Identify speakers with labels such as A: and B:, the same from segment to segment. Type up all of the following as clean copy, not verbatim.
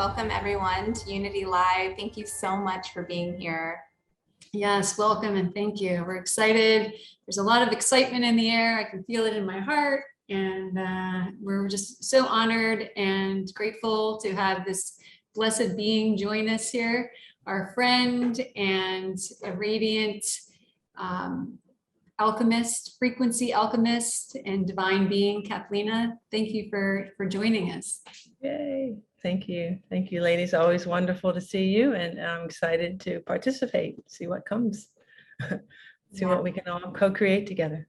A: Welcome everyone to Unity Live. Thank you so much for being here.
B: Yes, welcome and thank you. We're excited. There's a lot of excitement in the air. I can feel it in my heart. And we're just so honored and grateful to have this blessed being join us here, our friend and a radiant alchemist, frequency alchemist and divine being, Kathleena. Thank you for joining us.
C: Yay. Thank you. Thank you, ladies. Always wonderful to see you, and I'm excited to participate, see what comes, see what we can all co-create together.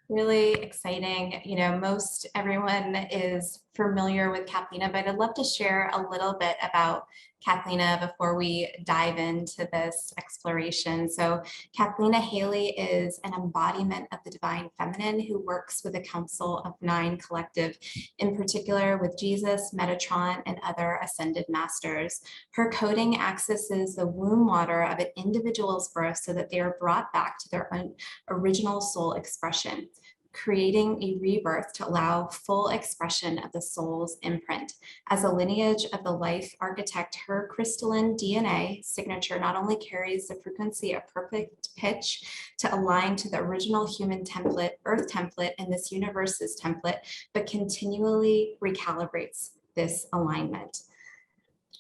A: Really exciting. You know, most everyone is familiar with Kathleena, but I'd love to share a little bit about Kathleena before we dive into this exploration. So Cathleena Hailley is an embodiment of the divine feminine who works with a council of 9 collective, in particular with Jesus, Metatron, and other ascended masters. Her coding accesses the womb water of an individual's birth so that they are brought back to their own original soul expression, creating a rebirth to allow full expression of the soul's imprint. As a lineage of the life architect, her crystalline DNA signature not only carries the frequency of perfect pitch to align to the original human template, earth template, and this universe's template, but continually recalibrates this alignment.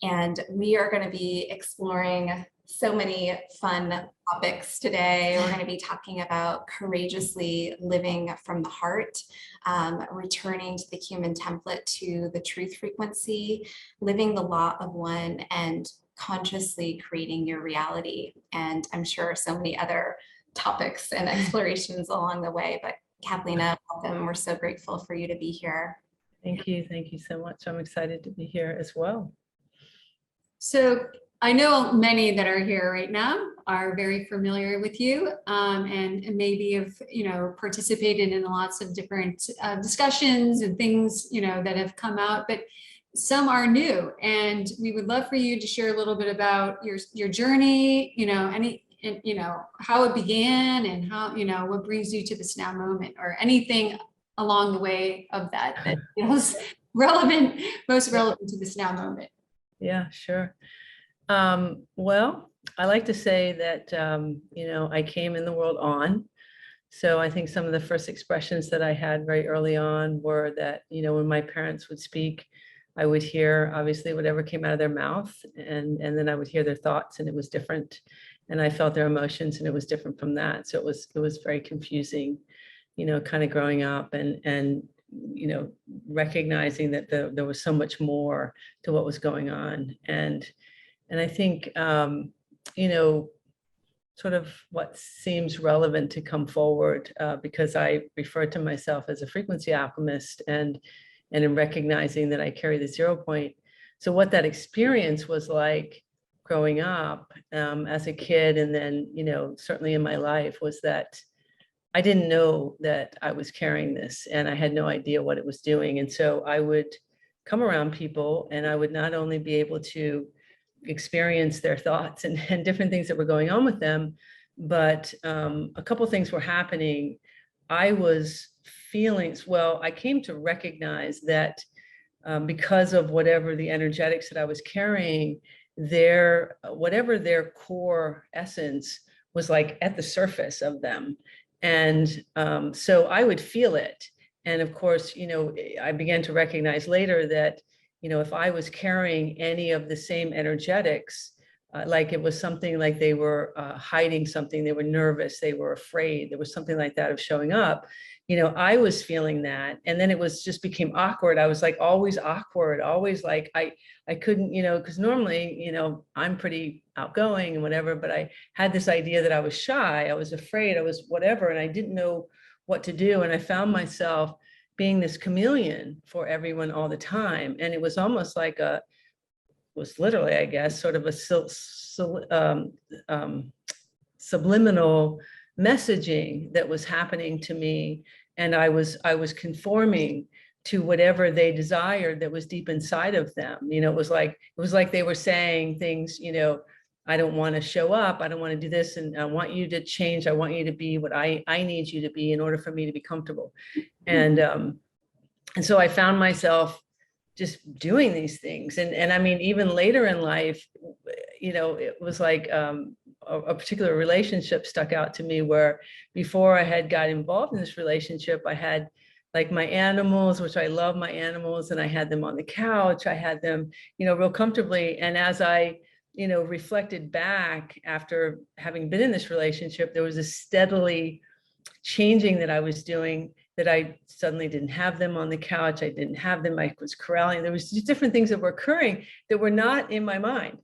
A: And we are going to be exploring so many fun topics today. We're going to be talking about courageously living from the heart, returning to the human template, to the truth frequency, living the law of one, and consciously creating your reality. And I'm sure so many other topics and explorations along the way. But Kathleena, welcome. We're so grateful for you to be here.
C: Thank you. Thank you so much. I'm excited to be here as well.
B: So I know many that are here right now are very familiar with you and maybe have, participated in lots of different discussions and things, that have come out, but some are new. And we would love for you to share a little bit about your journey, how it began and how, what brings you to this now moment, or anything along the way of that feels relevant, most relevant to this now moment.
C: Yeah, sure. Well, I like to say that, I came in the world on. So I think some of the first expressions that I had very early on were that, when my parents would speak, I would hear obviously whatever came out of their mouth, and then I would hear their thoughts, and it was different. And I felt their emotions, and it was different from that. So it was very confusing, kind of growing up and recognizing that there was so much more to what was going on. And I think, sort of what seems relevant to come forward, because I refer to myself as a frequency alchemist, and in recognizing that I carry the 0 point. So what that experience was like growing up as a kid, and then, certainly in my life, was that I didn't know that I was carrying this, and I had no idea what it was doing. And so I would come around people, and I would not only be able to experience their thoughts and different things that were going on with them, but a couple of things were happening. I was feeling, I came to recognize that because of whatever the energetics that I was carrying, whatever their core essence was like at the surface of them. And so I would feel it. And of course, I began to recognize later that, if I was carrying any of the same energetics, like it was something like they were hiding something, they were nervous, they were afraid, there was something like that of showing up, I was feeling that. And then it was just became awkward. I was like always awkward, always like I couldn't, because normally, I'm pretty outgoing and whatever, but I had this idea that I was shy, I was afraid, I was whatever, and I didn't know what to do. And I found myself being this chameleon for everyone all the time. And it was almost like was literally, I guess, sort of a subliminal messaging that was happening to me. And I was conforming to whatever they desired that was deep inside of them. It was like they were saying things, I don't want to show up, I don't want to do this, and I want you to change, I want you to be what I need you to be in order for me to be comfortable. And so I found myself just doing these things. And I mean, even later in life, you know, it was like a particular relationship stuck out to me where before I had got involved in this relationship, I had like my animals, which I love my animals, and I had them on the couch. I had them, you know, real comfortably. And as I, you know, reflected back after having been in this relationship, there was a steadily changing that I was doing, that I suddenly didn't have them on the couch. I didn't have them. I was corralling. There was just different things that were occurring that were not in my mind.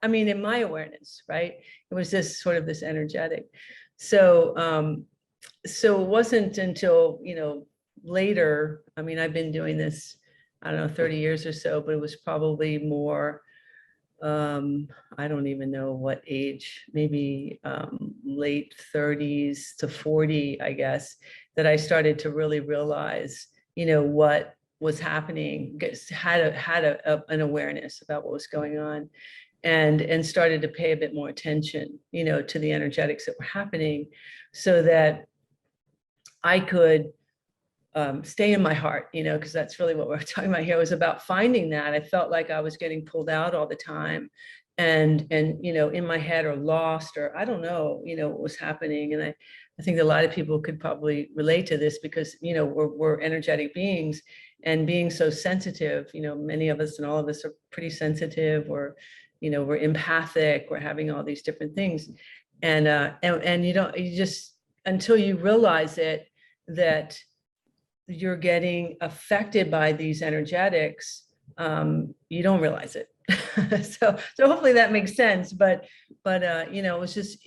C: I mean, in my awareness, right? It was just sort of this energetic. So, so it wasn't until, you know, later, I mean, I've been doing this, I don't know, 30 years or so, but it was probably more, I don't even know what age, maybe late 30s to 40, I guess, that I started to really realize, you know, what was happening, had an awareness about what was going on, and started to pay a bit more attention, you know, to the energetics that were happening, so that I could stay in my heart, you know, because that's really what we're talking about here. It was about finding that. I felt like I was getting pulled out all the time, and you know, in my head, or lost, or I don't know, you know, what was happening. And I think a lot of people could probably relate to this, because, you know, we're energetic beings, and being so sensitive, you know, many of us and all of us are pretty sensitive, or, you know, we're empathic, we're having all these different things. And you just, until you realize it, that you're getting affected by these energetics, you don't realize it. so hopefully that makes sense. But you know, it's just,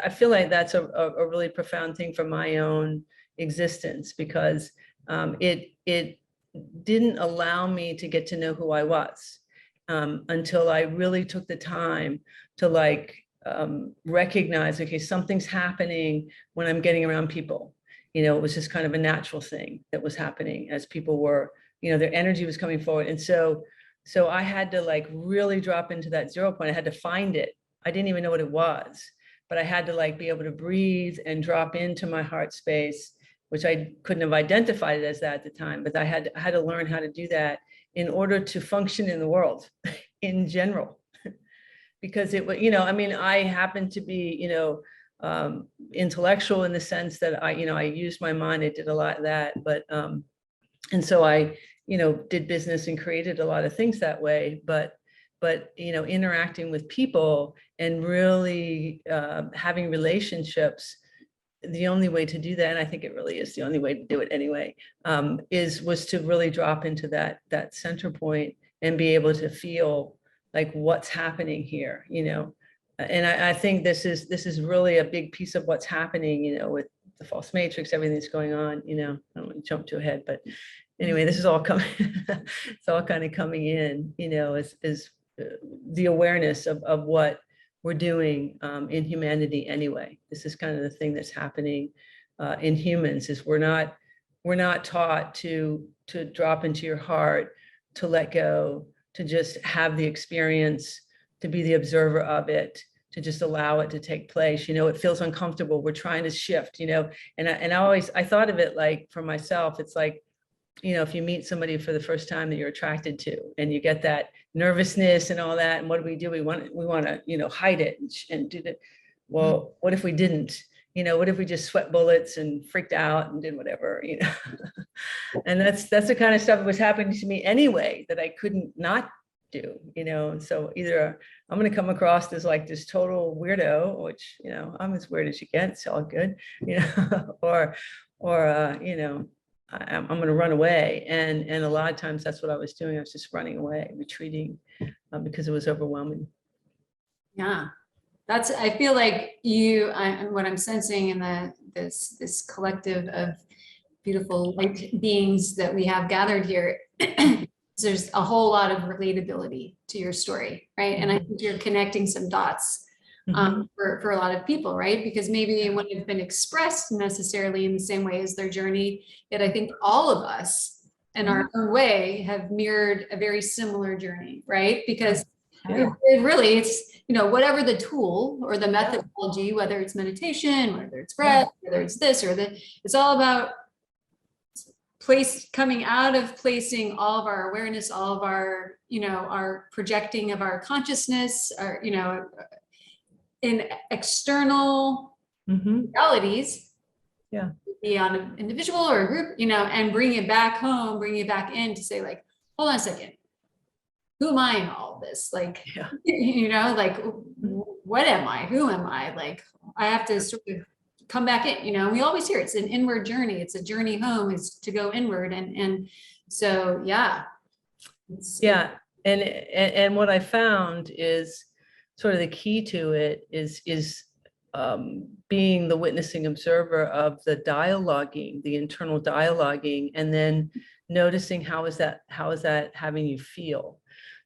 C: I feel like that's a really profound thing for my own existence, because it didn't allow me to get to know who I was until I really took the time to like recognize, okay, something's happening when I'm getting around people. You know, it was just kind of a natural thing that was happening as people were, you know, their energy was coming forward. And so I had to like really drop into that 0 point. I had to find it. I didn't even know what it was, but I had to like be able to breathe and drop into my heart space, which I couldn't have identified it as that at the time, but I had to learn how to do that in order to function in the world in general. Because it was, you know, I mean, I happened to be, you know, intellectual in the sense that I, you know, I used my mind, I did a lot of that, but, and so I, you know, did business and created a lot of things that way, but, you know, interacting with people and really having relationships, the only way to do that, and I think it really is the only way to do it anyway, was to really drop into that center point and be able to feel like what's happening here, you know. And I think this is really a big piece of what's happening, you know, with the false matrix, everything that's going on, you know. I don't want to jump too ahead, but anyway, this is all coming, it's all kind of coming in, you know, is the awareness of what we're doing in humanity anyway. This is kind of the thing that's happening in humans, is we're not taught to drop into your heart, to let go, to just have the experience, to be the observer of it, to just allow it to take place. You know, it feels uncomfortable. We're trying to shift, you know, and I thought of it like, for myself, it's like, you know, if you meet somebody for the first time that you're attracted to, and you get that nervousness and all that, and what do? We want to, you know, hide it and do that. Well, what if we didn't? You know, what if we just sweat bullets and freaked out and did whatever, you know? And that's the kind of stuff that was happening to me anyway, that I couldn't not do, you know. And so either I'm going to come across as like this total weirdo, which, you know, I'm as weird as you get, it's all good, you know, or you know, I'm going to run away. And a lot of times that's what I was doing. I was just running away, retreating, because it was overwhelming.
B: Yeah, I feel like what I'm sensing in this collective of beautiful light beings that we have gathered here, there's a whole lot of relatability to your story, right? And I think you're connecting some dots for a lot of people, right? Because maybe it wouldn't have been expressed necessarily in the same way as their journey, yet I think all of us in our own way have mirrored a very similar journey, right? Because it really, it's, you know, whatever the tool or the methodology, whether it's meditation, whether it's breath, whether it's this or that, it's all about coming out of placing all of our awareness, all of our, our projecting of our consciousness, our, in external realities, be on an individual or a group, and bring it back home, bring it back in to say like, hold on a second, who am I in all of this? Like, like, what am I? Who am I? Like, I have to sort of come back in, we always hear it's an inward journey. It's a journey home, is to go inward. And so, yeah.
C: And what I found is sort of the key to it is being the witnessing observer of the dialoguing, the internal dialoguing, and then noticing how is that having you feel?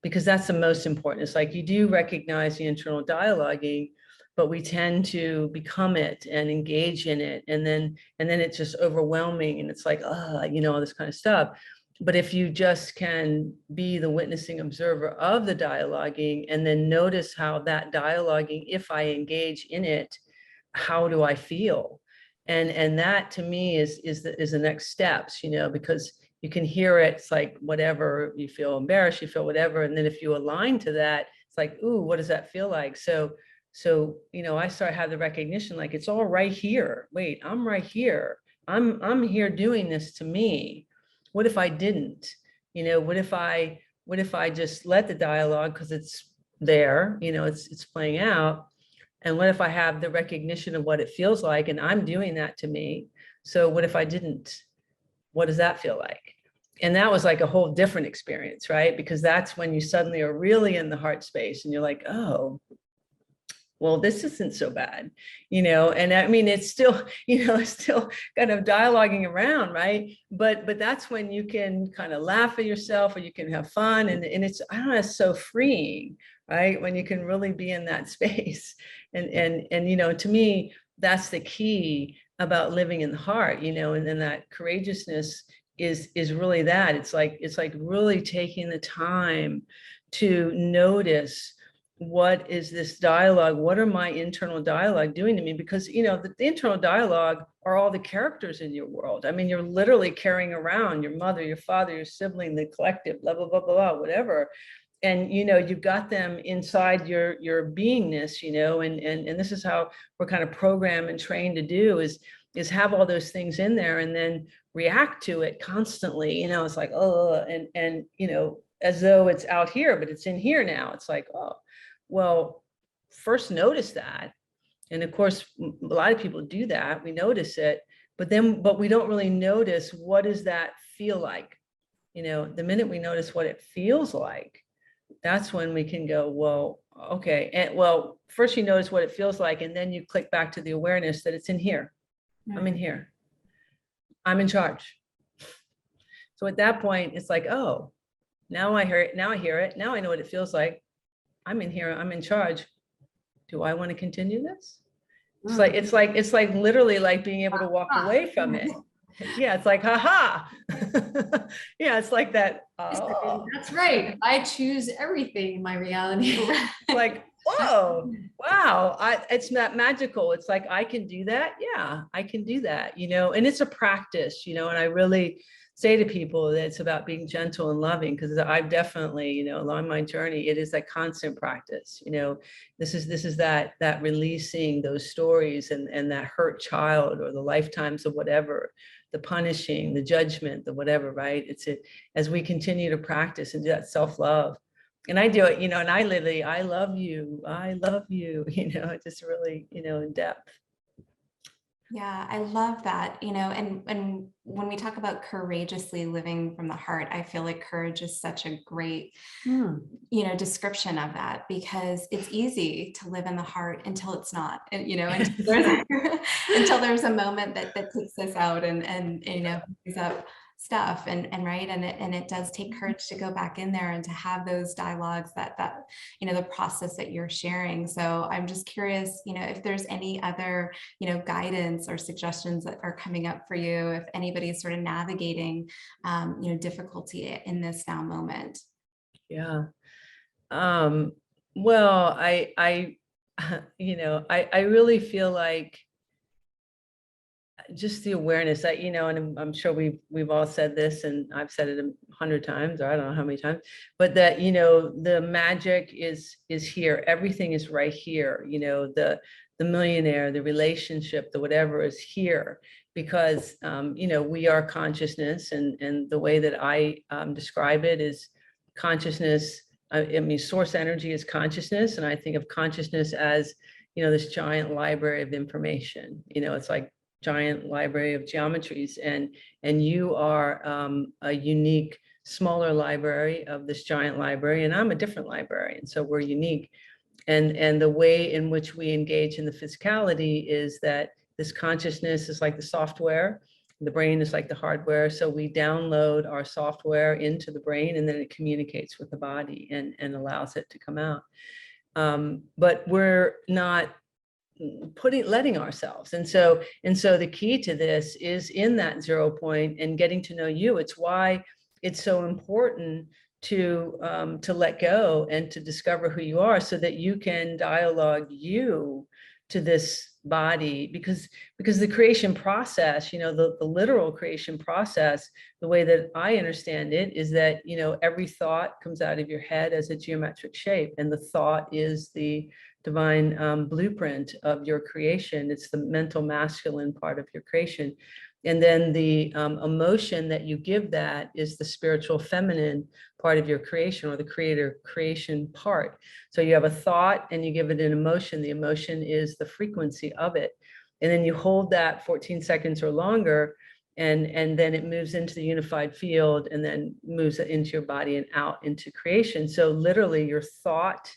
C: Because that's the most important. It's like you do recognize the internal dialoguing, but we tend to become it and engage in it. And then it's just overwhelming. And it's like, all this kind of stuff. But if you just can be the witnessing observer of the dialoguing and then notice how that dialoguing, if I engage in it, how do I feel? And that to me is the next steps, because you can hear it. It's like, whatever, you feel embarrassed, you feel whatever. And then if you align to that, it's like, ooh, what does that feel like? So, I start to have the recognition, like, it's all right here. Wait, I'm right here. I'm here doing this to me. What if I didn't? What if I just let the dialogue, because it's there, it's playing out. And what if I have the recognition of what it feels like, and I'm doing that to me? So what if I didn't? What does that feel like? And that was like a whole different experience, right? Because that's when you suddenly are really in the heart space and you're like, oh, well, this isn't so bad, and I mean, it's still, it's still kind of dialoguing around, right? But that's when you can kind of laugh at yourself, or you can have fun. And it's, I don't know, it's so freeing, right? When you can really be in that space. And to me, that's the key about living in the heart, and then that courageousness is really that. It's like really taking the time to notice, what is this dialogue? What are my internal dialogue doing to me? Because, the internal dialogue are all the characters in your world. I mean, you're literally carrying around your mother, your father, your sibling, the collective, blah, blah, blah, blah, blah, whatever. And, you've got them inside your beingness, and this is how we're kind of programmed and trained to do is have all those things in there and then react to it constantly. It's like, oh, and, as though it's out here, but it's in here now. It's like, oh, well, first notice that. And of course, a lot of people do that. We notice it, but we don't really notice, what does that feel like? The minute we notice what it feels like, that's when we can go, well, okay. And well, first you notice what it feels like, and then you click back to the awareness that it's in here. I'm in here. I'm in charge. So at that point, it's like, oh, now I hear it. Now I hear it. Now I know what it feels like. I'm in here, I'm in charge. Do I want to continue this? It's like literally like being able to walk away from it. Yeah, it's like, haha. Yeah, it's like that. Oh.
B: That's right. I choose everything in my reality.
C: Like, whoa, wow. It's not magical. It's like, I can do that. Yeah, I can do that, and it's a practice, and I really say to people that it's about being gentle and loving, because I've definitely, along my journey, it is that constant practice. This is that releasing those stories and that hurt child, or the lifetimes of whatever, the punishing, the judgment, the whatever, right? As we continue to practice and do that self-love. And I do it, and I literally, I love you, just really, in depth.
A: Yeah, I love that, and when we talk about courageously living from the heart, I feel like courage is such a great, description of that, because it's easy to live in the heart until it's not, and, until there's a moment that takes us out and brings up stuff and right. And it does take courage to go back in there and to have those dialogues that the process that you're sharing. So I'm just curious, if there's any other, guidance or suggestions that are coming up for you, if anybody's sort of navigating, difficulty in this now moment.
C: Yeah. Well, I really feel like just the awareness that, and I'm sure we've all said this, and I've said it 100 times, or I don't know how many times, but that, the magic is here. Everything is right here. The millionaire, the relationship, the whatever is here, because, we are consciousness, and the way that I describe it is consciousness. I mean, source energy is consciousness. And I think of consciousness as, this giant library of information. It's like giant library of geometries, and you are a unique, smaller library of this giant library, and I'm a different library, and so we're unique. And the way in which we engage in the physicality is that this consciousness is like the software, the brain is like the hardware. So we download our software into the brain, and then it communicates with the body and allows it to come out. But we're not letting ourselves. And so the key to this is in that 0 point and getting to know you. It's why it's so important to let go and to discover who you are, so that you can dialogue you to this body, because the creation process, the literal creation process, the way that I understand it is that, every thought comes out of your head as a geometric shape, and the thought is the divine blueprint of your creation. It's the mental masculine part of your creation. And then the emotion that you give that is the spiritual feminine part of your creation, or the creator creation part. So you have a thought and you give it an emotion. The emotion is the frequency of it. And then you hold that 14 seconds or longer, and then it moves into the unified field, and then moves it into your body and out into creation. So literally your thought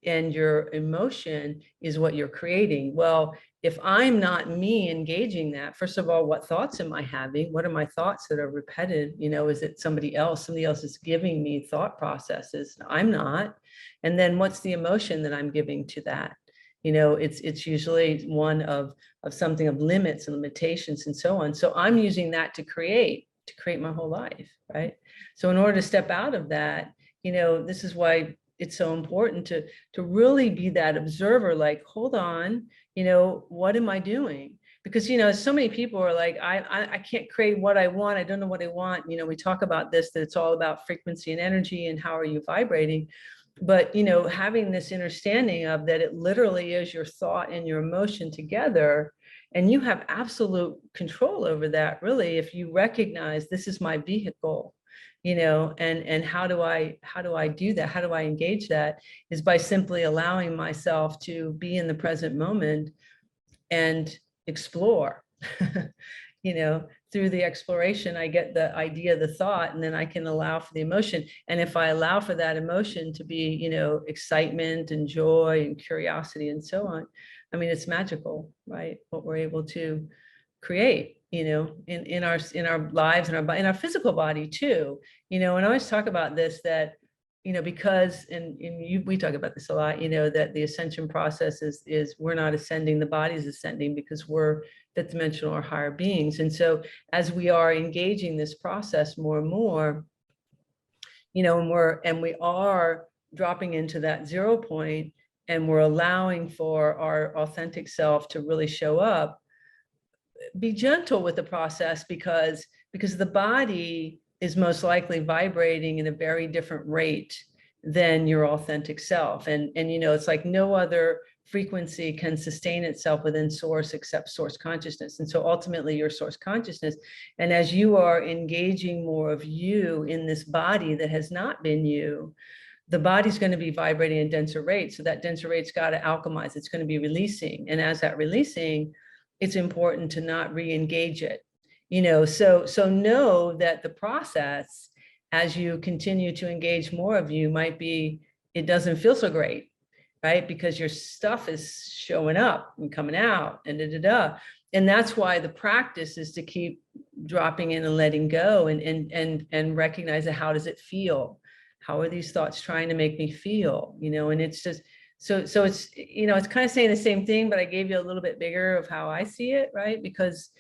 C: and your emotion is what you're creating. Well, if I'm not me engaging that, first of all, what thoughts am I having? What are my thoughts that are repeated? Is it somebody else? Somebody else is giving me thought processes. I'm not. And then what's the emotion that I'm giving to that? It's usually one of something of limits and limitations and so on. So I'm using that to create my whole life, right? So in order to step out of that, this is why it's so important to really be that observer, like, hold on, what am I doing? Because, so many people are like, I can't create what I want. I don't know what I want. We talk about this, that it's all about frequency and energy and how are you vibrating. But, having this understanding of that, it literally is your thought and your emotion together. And you have absolute control over that, really, if you recognize this is my vehicle. And how do I do that? How do I engage that? Is by simply allowing myself to be in the present moment and explore. Through the exploration, I get the idea, the thought, and then I can allow for the emotion. And if I allow for that emotion to be, excitement and joy and curiosity and so on, I mean, it's magical, right? What we're able to create, in our lives and in our physical body too, and I always talk about this, that, because, we talk about this a lot, that the ascension process is we're not ascending, the body is ascending, because we're fifth dimensional or higher beings. And so as we are engaging this process more and more, and we are dropping into that 0 point, and we're allowing for our authentic self to really show up, be gentle with the process, because the body is most likely vibrating in a very different rate than your authentic self. And it's like no other frequency can sustain itself within source except source consciousness. And so ultimately your source consciousness. And as you are engaging more of you in this body that has not been you, the body's going to be vibrating at a denser rate. So that denser rate's got to alchemize. It's going to be releasing. And as that releasing, it's important to not re-engage it, so know that the process, as you continue to engage more of you, might be, it doesn't feel so great, right? Because your stuff is showing up and coming out and And that's why the practice is to keep dropping in and letting go and recognize that, how does it feel? How are these thoughts trying to make me feel? And it's just, so it's, it's kind of saying the same thing, but I gave you a little bit bigger of how I see it, right? Because,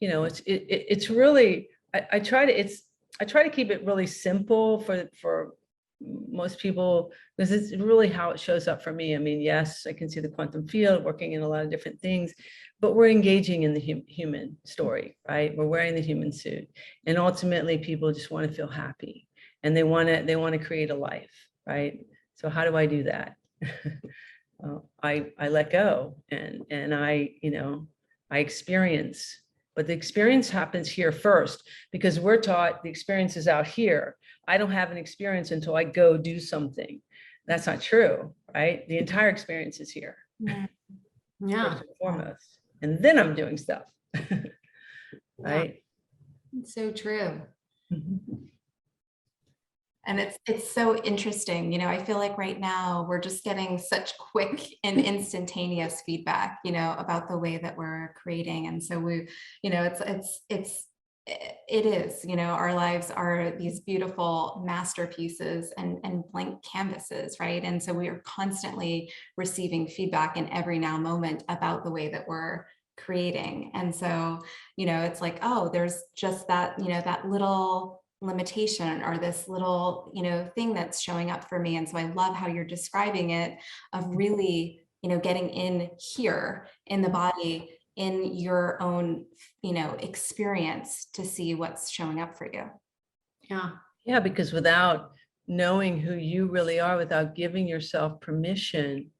C: it's really, I try to keep it really simple for most people, because it's really how it shows up for me. I mean, yes, I can see the quantum field working in a lot of different things, but we're engaging in the human story, right? We're wearing the human suit, and ultimately people just want to feel happy, and they want to create a life, right? So how do I do that? I let go, and I, I experience, but the experience happens here first, because we're taught the experience is out here. I don't have an experience until I go do something. That's not true, right? The entire experience is here.
B: Yeah.
C: First and foremost. And then I'm doing stuff. Right?
B: Yeah. It's so true.
A: And it's so interesting. I feel like right now we're just getting such quick and instantaneous feedback, about the way that we're creating. And so it is, our lives are these beautiful masterpieces and blank canvases, right? And so we are constantly receiving feedback in every now moment about the way that we're creating. And so, it's like, oh, there's just that, that little limitation or this little, thing that's showing up for me. And so I love how you're describing it, of really, getting in here in the body, in your own, experience, to see what's showing up for you.
C: Yeah, because without knowing who you really are, without giving yourself permission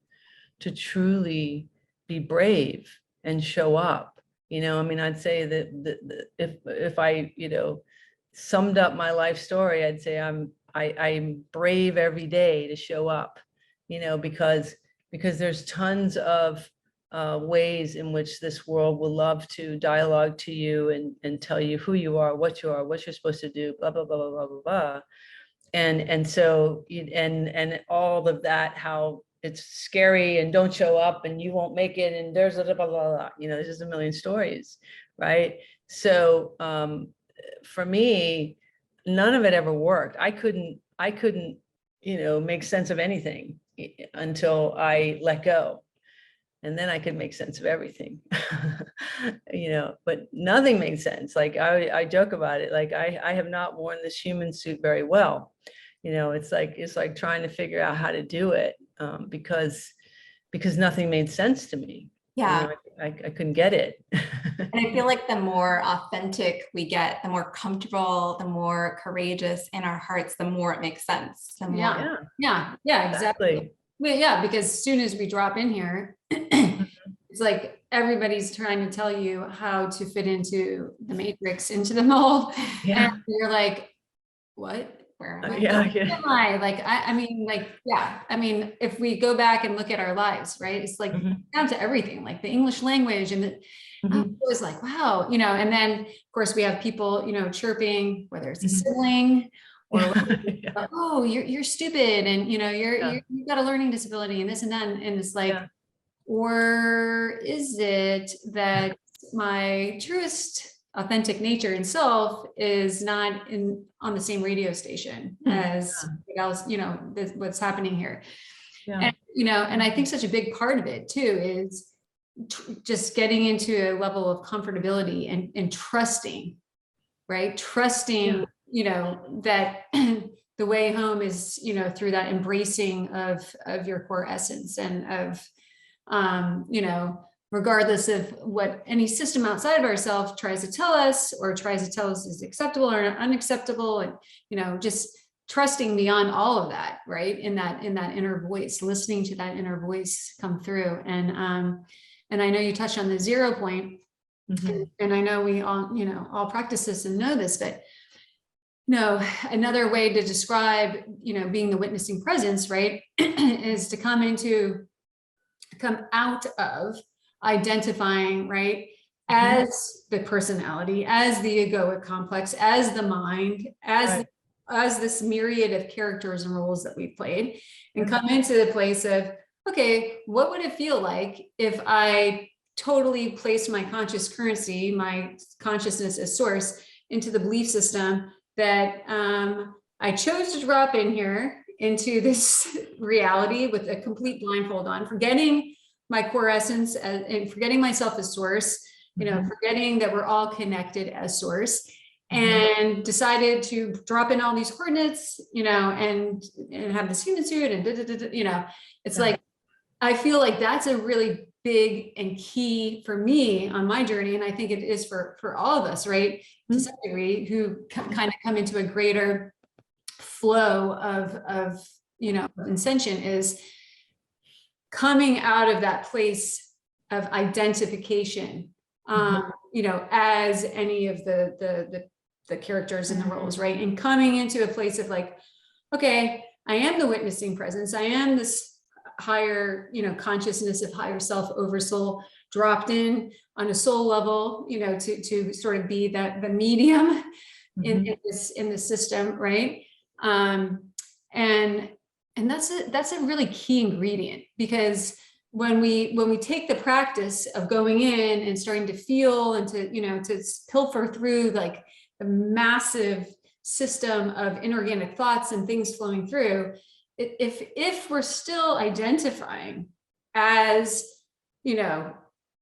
C: to truly be brave and show up, I mean, I'd say that if I, summed up my life story, I'd say I'm brave every day to show up, because there's tons of ways in which this world will love to dialogue to you and tell you who you are, what you're supposed to do, blah, blah, blah, blah, blah, blah, blah. And so, and all of that, how it's scary and don't show up and you won't make it. And there's a blah, blah, blah, blah. There's just a million stories, right? So for me, none of it ever worked. I couldn't, make sense of anything until I let go. And then I could make sense of everything, but nothing made sense. Like I joke about it. Like I have not worn this human suit very well. It's like trying to figure out how to do it because nothing made sense to me.
A: Yeah.
C: I couldn't get it.
A: And I feel like the more authentic we get, the more comfortable, the more courageous in our hearts, the more it makes sense. The more.
B: Yeah, exactly. Well, yeah, because as soon as we drop in here, it's like everybody's trying to tell you how to fit into the matrix, into the mold.
C: Yeah.
B: And you're like, what? Where am I?
C: Yeah.
B: Am I? Like, I mean, if we go back and look at our lives, right? It's like down to everything, like the English language and it was like, wow, and then of course we have people, chirping, whether it's a sibling or oh, you're stupid, and you've got a learning disability and this and that, and it's like, or is it that my truest authentic nature and self is not on the same radio station as what else, what's happening here. And, and I think such a big part of it too is just getting into a level of comfortability and trusting, right? Trusting, that the way home is, through that embracing of your core essence and of, regardless of what any system outside of ourselves tries to tell us or tries to tell us is acceptable or unacceptable, and, just trusting beyond all of that, right? In that inner voice, listening to that inner voice come through. And I know you touched on the 0 point, and I know we all, all practice this and know this, but another way to describe, being the witnessing presence, right, is to come out of identifying, right, as the personality, as the egoic complex, as the mind, as this myriad of characters and roles that we've played, and come into the place of, okay, what would it feel like if I totally placed my conscious currency, my consciousness as source, into the belief system that I chose to drop in here into this reality with a complete blindfold on, forgetting my core essence and forgetting myself as source, forgetting that we're all connected as source, and decided to drop in all these coordinates, you know, and have this human suit and you know, it's like, I feel like that's a really big and key for me on my journey. And I think it is for all of us, right? To some degree, who kind of come into a greater flow of, you know, ascension, is coming out of that place of identification, you know, as any of the characters in the roles, right? And coming into a place of like, okay, I am the witnessing presence. I am this higher, you know, consciousness of higher self, oversoul, dropped in on a soul level, you know, to sort of be that the medium in the system, right? And that's a really key ingredient, because when we take the practice of going in and starting to feel and to, you know, to pilfer through like the massive system of inorganic thoughts and things flowing through, if we're still identifying as, you know,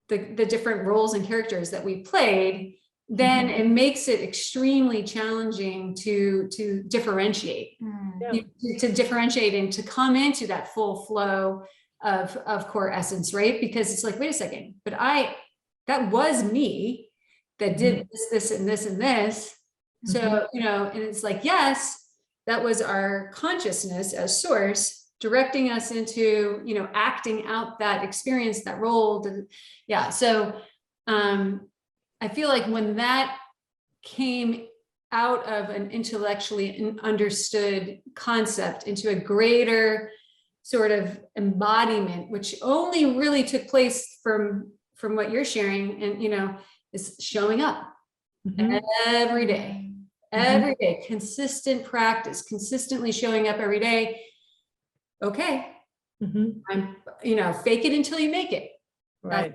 B: the different roles and characters that we played, then it makes it extremely challenging to differentiate, to differentiate and to come into that full flow of core essence, right? Because it's like, wait a second, but that was me that did this, and this, and this. So, you know, and it's like, yes, that was our consciousness as source directing us into, you know, acting out that experience, that role. Yeah. So I feel like when that came out of an intellectually understood concept into a greater sort of embodiment, which only really took place from what you're sharing, and, you know, is showing up every day, consistent practice, consistently showing up every day. Okay. I'm, you know, fake it until you make it.
C: Right.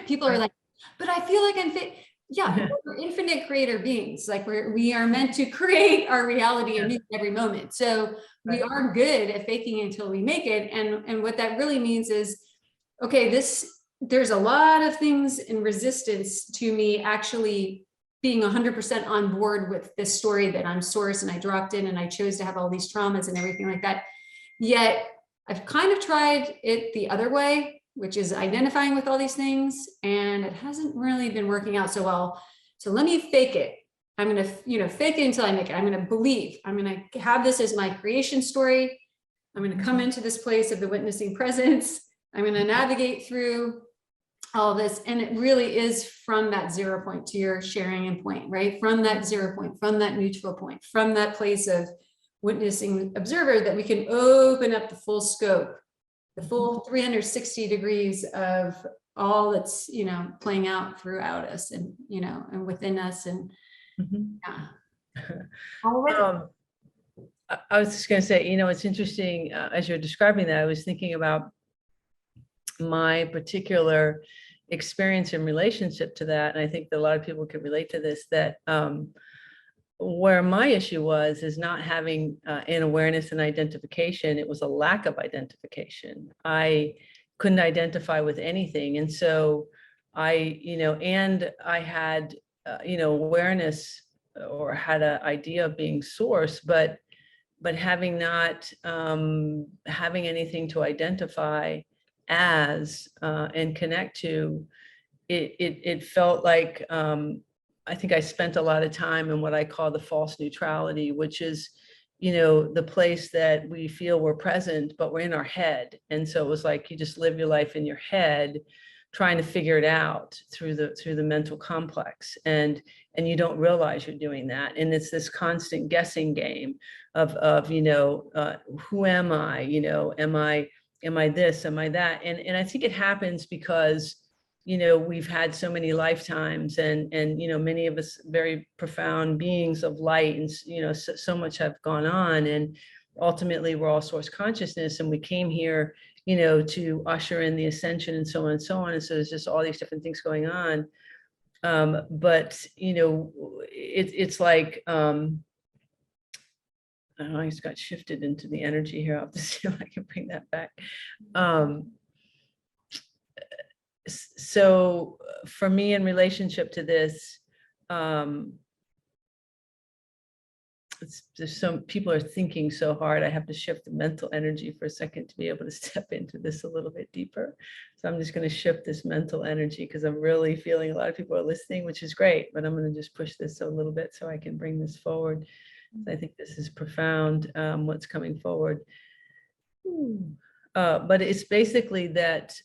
B: People are like, but I feel like I'm fake. Yeah, we're infinite creator beings. Like we are meant to create our reality anew every moment. So we are good at faking until we make it. And what that really means is, okay, there's a lot of things in resistance to me actually being 100% on board with this story that I'm source and I dropped in and I chose to have all these traumas and everything like that. Yet I've kind of tried it the other way, which is identifying with all these things, and it hasn't really been working out so well. So let me fake it. I'm going to, you know, fake it until I make it. I'm going to believe. I'm going to have this as my creation story. I'm going to come into this place of the witnessing presence. I'm going to navigate through all this. And it really is from that 0 point to your sharing and point, right? From that 0 point, from that neutral point, from that place of witnessing observer, that we can open up the full scope, the full 360 degrees of all that's, you know, playing out throughout us and, you know, and within us. And yeah.
C: I was just going to say, you know, it's interesting, as you're describing that, I was thinking about my particular experience in relationship to that. And I think that a lot of people can relate to this, that where my issue was is not having an awareness and identification. It was a lack of identification. I couldn't identify with anything. And so I, you know, and I had, you know, awareness, or had an idea of being source, but having not having anything to identify as and connect to, it felt like I think I spent a lot of time in what I call the false neutrality, which is, you know, the place that we feel we're present, but we're in our head. And so it was like you just live your life in your head, trying to figure it out through the mental complex, and you don't realize you're doing that. And it's this constant guessing game of you know, who am I? You know, am I this? Am I that? And I think it happens because, you know, we've had so many lifetimes, and you know, many of us very profound beings of light, and you know, so much have gone on, and ultimately we're all source consciousness, and we came here, you know, to usher in the ascension and so on and so on. And so there's just all these different things going on. But you know, it's like I don't know, I just got shifted into the energy here. I'll have to see if I can bring that back. So for me, in relationship to this, there's some people are thinking so hard. I have to shift the mental energy for a second to be able to step into this a little bit deeper. So I'm just going to shift this mental energy because I'm really feeling a lot of people are listening, which is great, but I'm going to just push this a little bit so I can bring this forward. I think this is profound, what's coming forward. But it's basically that,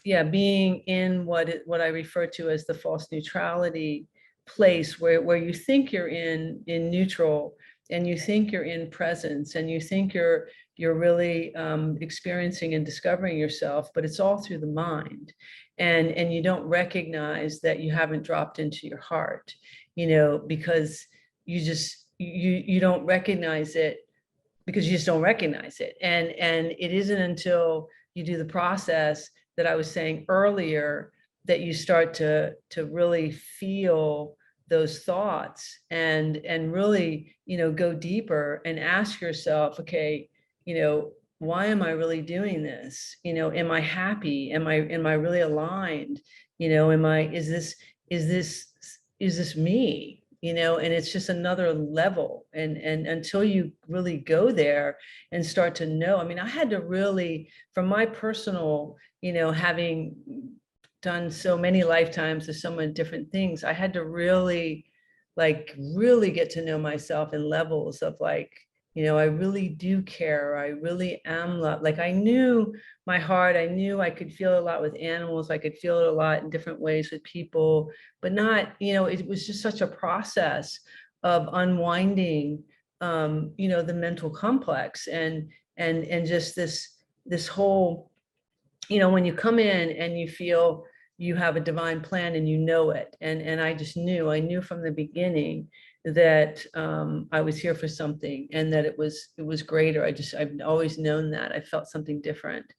C: yeah, being in what I refer to as the false neutrality place where you think you're in neutral, and you think you're in presence, and you think you're really experiencing and discovering yourself, but it's all through the mind, and you don't recognize that you haven't dropped into your heart, because you don't recognize it, because you just don't recognize it, and it isn't until you do the process that I was saying earlier that you start to really feel those thoughts and really, go deeper and ask yourself, okay, why am I really doing this? Am I happy? Am I really aligned? Is this me? And it's just another level. And until you really go there and start to know, I had to really, from my personal, having done so many lifetimes of so many different things, I had to really get to know myself in levels of I really do care. I really am love. I knew my heart. I knew I could feel a lot with animals. I could feel it a lot in different ways with people, but not, it was just such a process of unwinding, the mental complex and just this whole, when you come in and you feel you have a divine plan and it. And I just knew from the beginning that I was here for something, and that it was greater. I've always known that. I felt something different.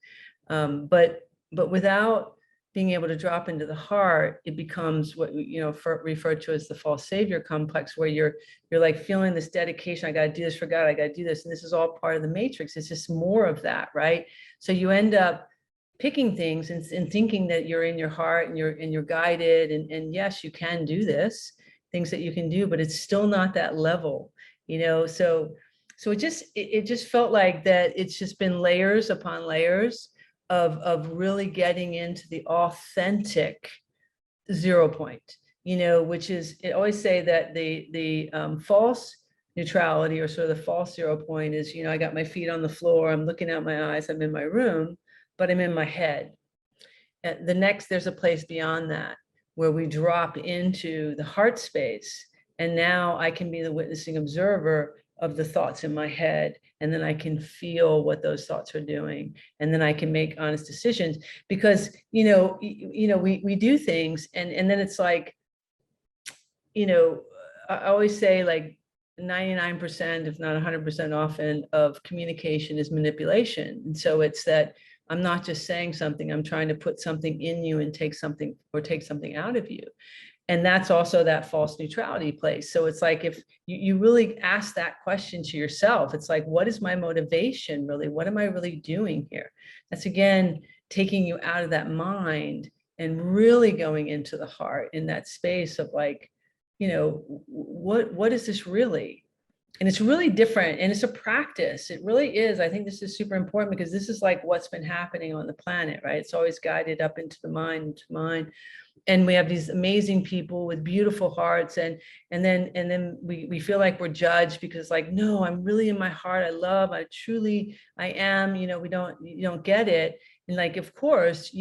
C: But without being able to drop into the heart, it becomes what referred to as the false savior complex, where you're feeling this dedication. I got to do this for God. I got to do this, and this is all part of the matrix. It's just more of that, right? So you end up picking things and thinking that you're in your heart and you're guided, and yes, you can do this, things that you can do, but it's still not that level, so it just felt like that. It's just been layers upon layers of really getting into the authentic 0 point, which is, I always say that the false neutrality, or sort of the false 0 point, is, I got my feet on the floor, I'm looking out my eyes, I'm in my room, but I'm in my head. There's a place beyond that where we drop into the heart space. And now I can be the witnessing observer of the thoughts in my head. And then I can feel what those thoughts are doing. And then I can make honest decisions, because, we do things and then it's I always say 99%, if not 100% often, of communication is manipulation. And so it's that I'm not just saying something, I'm trying to put something in you and take something out of you. And that's also that false neutrality place. So it's if you really ask that question to yourself, it's what is my motivation really? What am I really doing here? That's, again, taking you out of that mind and really going into the heart, in that space of what is this really? And it's really different, and it's a practice. It really is. I think this is super important, because this is what's been happening on the planet, right? It's always guided up into the mind, and we have these amazing people with beautiful hearts, and then we feel like we're judged, because no, I'm really in my heart. I love. I am. You don't get it, and of course,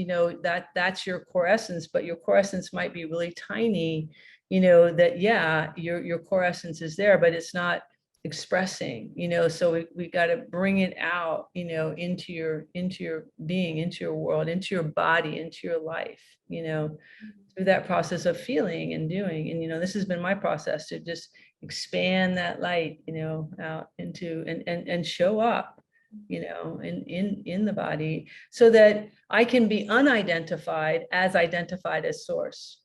C: that's your core essence, but your core essence might be really tiny. That, yeah, your core essence is there, but it's not expressing, so we got to bring it out, into your being, into your world, into your body, into your life, through that process of feeling and doing. And this has been my process, to just expand that light, out into and show up, in the body, so that I can be unidentified as identified as source.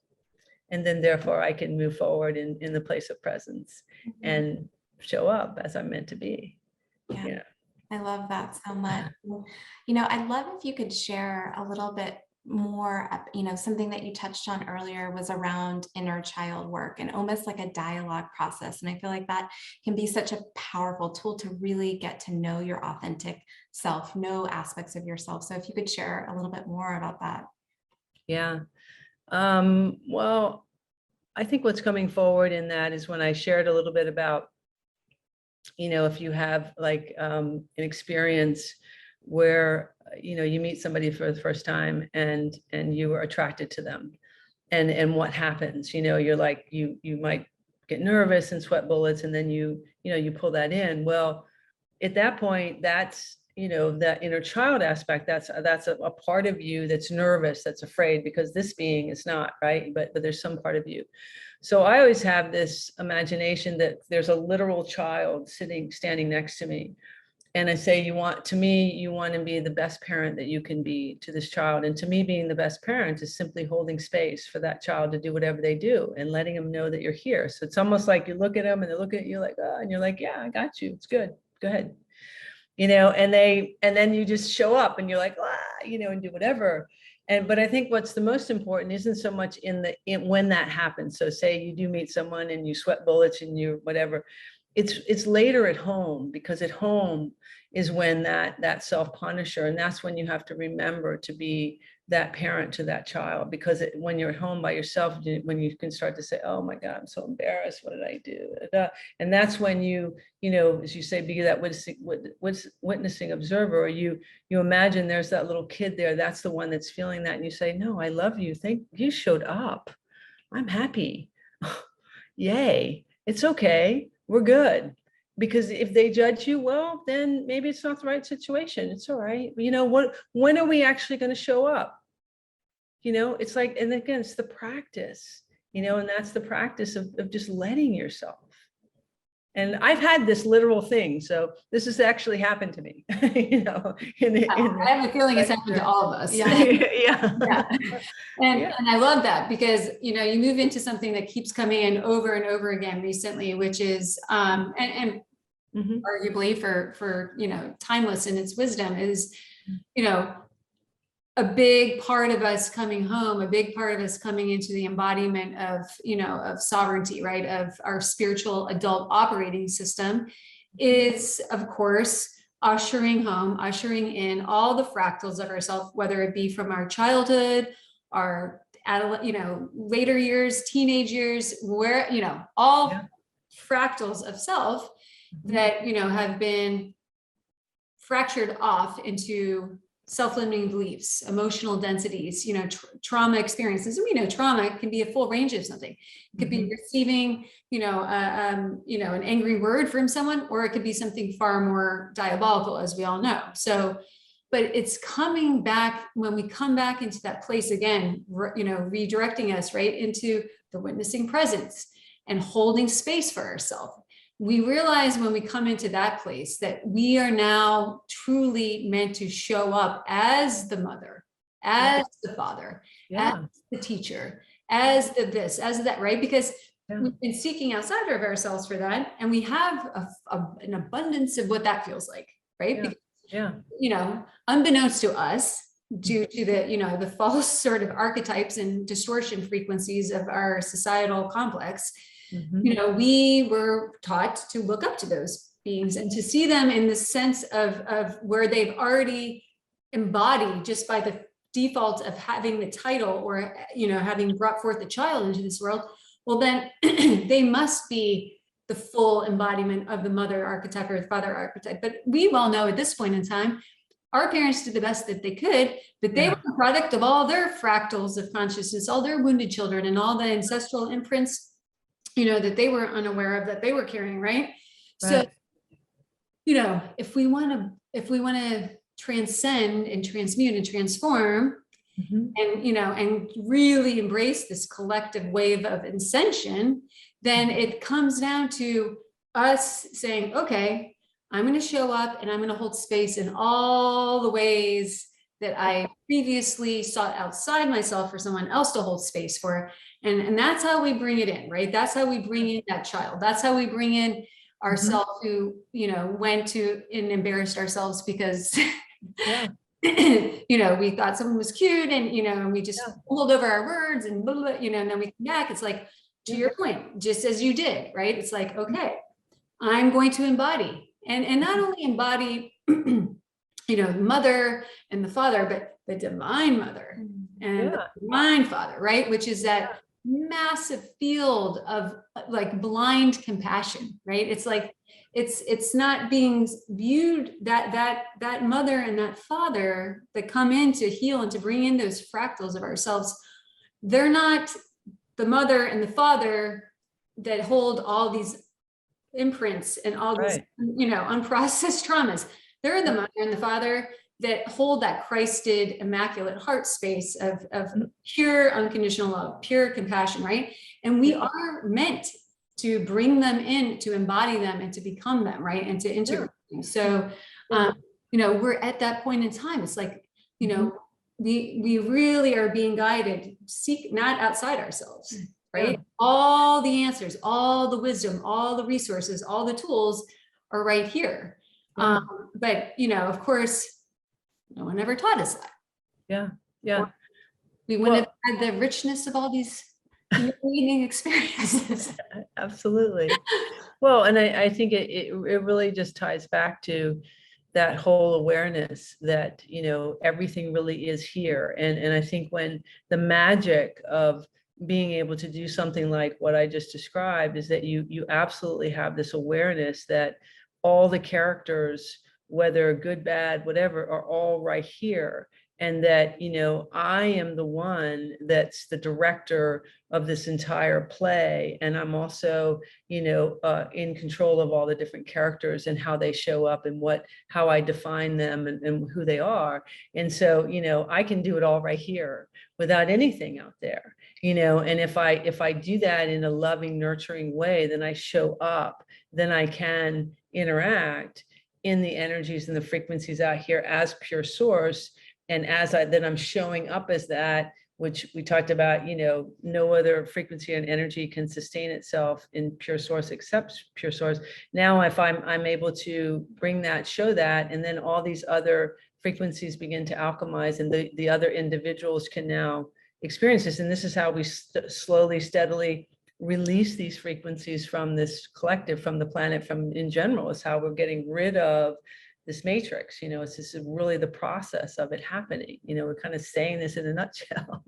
C: And then therefore I can move forward in the place of presence, and show up as I'm meant to be.
A: Yeah. I love that so much. I'd love if you could share a little bit more, something that you touched on earlier was around inner child work and almost like a dialogue process. And I feel like that can be such a powerful tool to really get to know your authentic self, know aspects of yourself. So if you could share a little bit more about that.
C: Yeah. Well, I think what's coming forward in that is when I shared a little bit about, if you have like an experience where, you meet somebody for the first time and you are attracted to them, and what happens, you're like, you might get nervous and sweat bullets, and then you pull that in. Well, at that point, that's, that inner child aspect, that's a part of you that's nervous, that's afraid, because this being is not, right? But there's some part of you. So I always have this imagination that there's a literal child standing next to me. And I say, you want to be the best parent that you can be to this child. And to me, being the best parent is simply holding space for that child to do whatever they do and letting them know that you're here. So it's almost like you look at them and they look at you like, oh, and you're like, yeah, I got you. It's good. Go ahead. And then you just show up and you're like, and do whatever. But I think what's the most important isn't so much in when that happens. So say you do meet someone and you sweat bullets and you whatever. It's later at home, because at home is when that self-punisher, and that's when you have to remember to be that parent to that child, because when you're at home by yourself, when you can start to say, oh my God, I'm so embarrassed, what did I do? And that's when you as you say, be that witnessing observer, or you imagine there's that little kid there, that's the one that's feeling that, and you say, no, I love you, thank you, showed up, I'm happy, yay, it's okay, we're good. Because if they judge you, well, then maybe it's not the right situation. It's all right. When are we actually going to show up? It's like, and again, it's the practice, and that's the practice of just letting yourself. And I've had this literal thing. So this has actually happened to me,
B: I have a feeling it's happened to all of us.
C: Yeah.
B: Yeah. And I love that, because, you move into something that keeps coming in over and over again recently, which is, and arguably for, timeless in its wisdom, is, a big part of us coming home, a big part of us coming into the embodiment of, of sovereignty, right? Of our spiritual adult operating system is, of course, ushering in all the fractals of ourselves, whether it be from our childhood, our later years, teenage years, where, all fractals of self that, have been fractured off into self-limiting beliefs, emotional densities, trauma experiences. And we know trauma can be a full range of something. It could be receiving, an angry word from someone, or it could be something far more diabolical, as we all know. So, but it's coming back, when we come back into that place again, redirecting us right into the witnessing presence and holding space for ourselves. We realize when we come into that place that we are now truly meant to show up as the mother, as the father, as the teacher, as the this, as that, right? Because we've been seeking outside of ourselves for that. And we have an abundance of what that feels like, right? Because, unbeknownst to us, due to the, the false sort of archetypes and distortion frequencies of our societal complex, we were taught to look up to those beings and to see them in the sense of where they've already embodied, just by the default of having the title, or, having brought forth a child into this world. Well, then they must be the full embodiment of the mother archetype or the father archetype. But we well know at this point in time, our parents did the best that they could, but they were a product of all their fractals of consciousness, all their wounded children, and all the ancestral imprints, that they were unaware of, that they were carrying, right? So, if we want to transcend and transmute and transform, and, and really embrace this collective wave of ascension, then it comes down to us saying, okay, I'm going to show up and I'm going to hold space in all the ways that I previously sought outside myself for someone else to hold space for. And that's how we bring it in, right? That's how we bring in that child. That's how we bring in ourselves who, went to and embarrassed ourselves because you know, we thought someone was cute and, you know, and we just
C: Yeah.
B: pulled over our words and blah, blah, you know, and then we come back. It's like, to your point, just as you did, right? It's like, okay, I'm going to embody and not only embody, you know, mother and the father, but the divine mother and the divine father, right? Which is that massive field of like blind compassion, right? It's like, it's not being viewed that mother and that father that come in to heal and to bring in those fractals of ourselves. They're not the mother and the father that hold all these imprints and all these, you know, unprocessed traumas. They're the mother and the father that hold that Christed, immaculate heart space of pure unconditional love, pure compassion, right? And we are meant to bring them in, to embody them and to become them, right? And to integrate them. So, you know, we're at that point in time. It's like, you know, we really are being guided, seek not outside ourselves, right? All the answers, all the wisdom, all the resources, all the tools are right here. But, you know, of course, no one ever taught us that.
C: Yeah.
B: We wouldn't have had the richness of all these meaning experiences.
C: Absolutely. Well, and I think it really just ties back to that whole awareness that, you know, everything really is here. And I think when the magic of being able to do something like what I just described is that you absolutely have this awareness that all the characters, whether good, bad, whatever, are all right here. And that, you know, I am the one that's the director of this entire play. And I'm also, you know, in control of all the different characters and how they show up and how I define them and who they are. And so, you know, I can do it all right here without anything out there, you know, and if I do that in a loving, nurturing way, then I show up, then I can interact in the energies and the frequencies out here as pure source. And then I'm showing up as that, which we talked about, you know, no other frequency and energy can sustain itself in pure source except pure source. Now, if I'm able to bring that, show that, and then all these other frequencies begin to alchemize and the other individuals can now experience this. And this is how we slowly, steadily release these frequencies from this collective, from the planet, from in general, is how we're getting rid of this matrix. You know, it's just really the process of it happening. You know, we're kind of saying this in a nutshell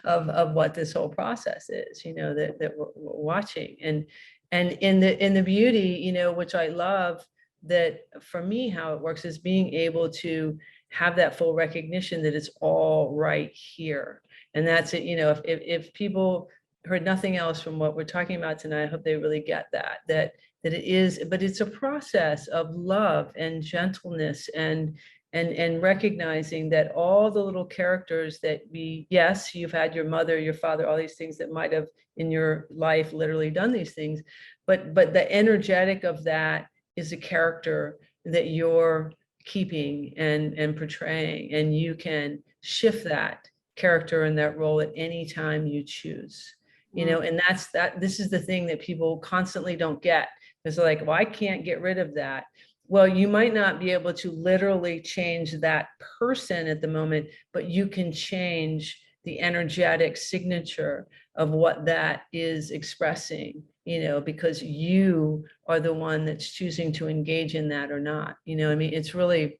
C: of what this whole process is, you know, that we're watching. And in the beauty, you know, which I love, that for me, how it works is being able to have that full recognition that it's all right here. And that's it. You know, if people heard nothing else from what we're talking about tonight, I hope they really get that it is, but it's a process of love and gentleness and recognizing that all the little characters that yes, you've had your mother, your father, all these things that might have in your life literally done these things, but the energetic of that is a character that you're keeping and portraying, and you can shift that character and that role at any time you choose. You know, and this is the thing that people constantly don't get. It's like, well, I can't get rid of that. Well, you might not be able to literally change that person at the moment, but you can change the energetic signature of what that is expressing, you know, because you are the one that's choosing to engage in that or not. You know, I mean, it's really,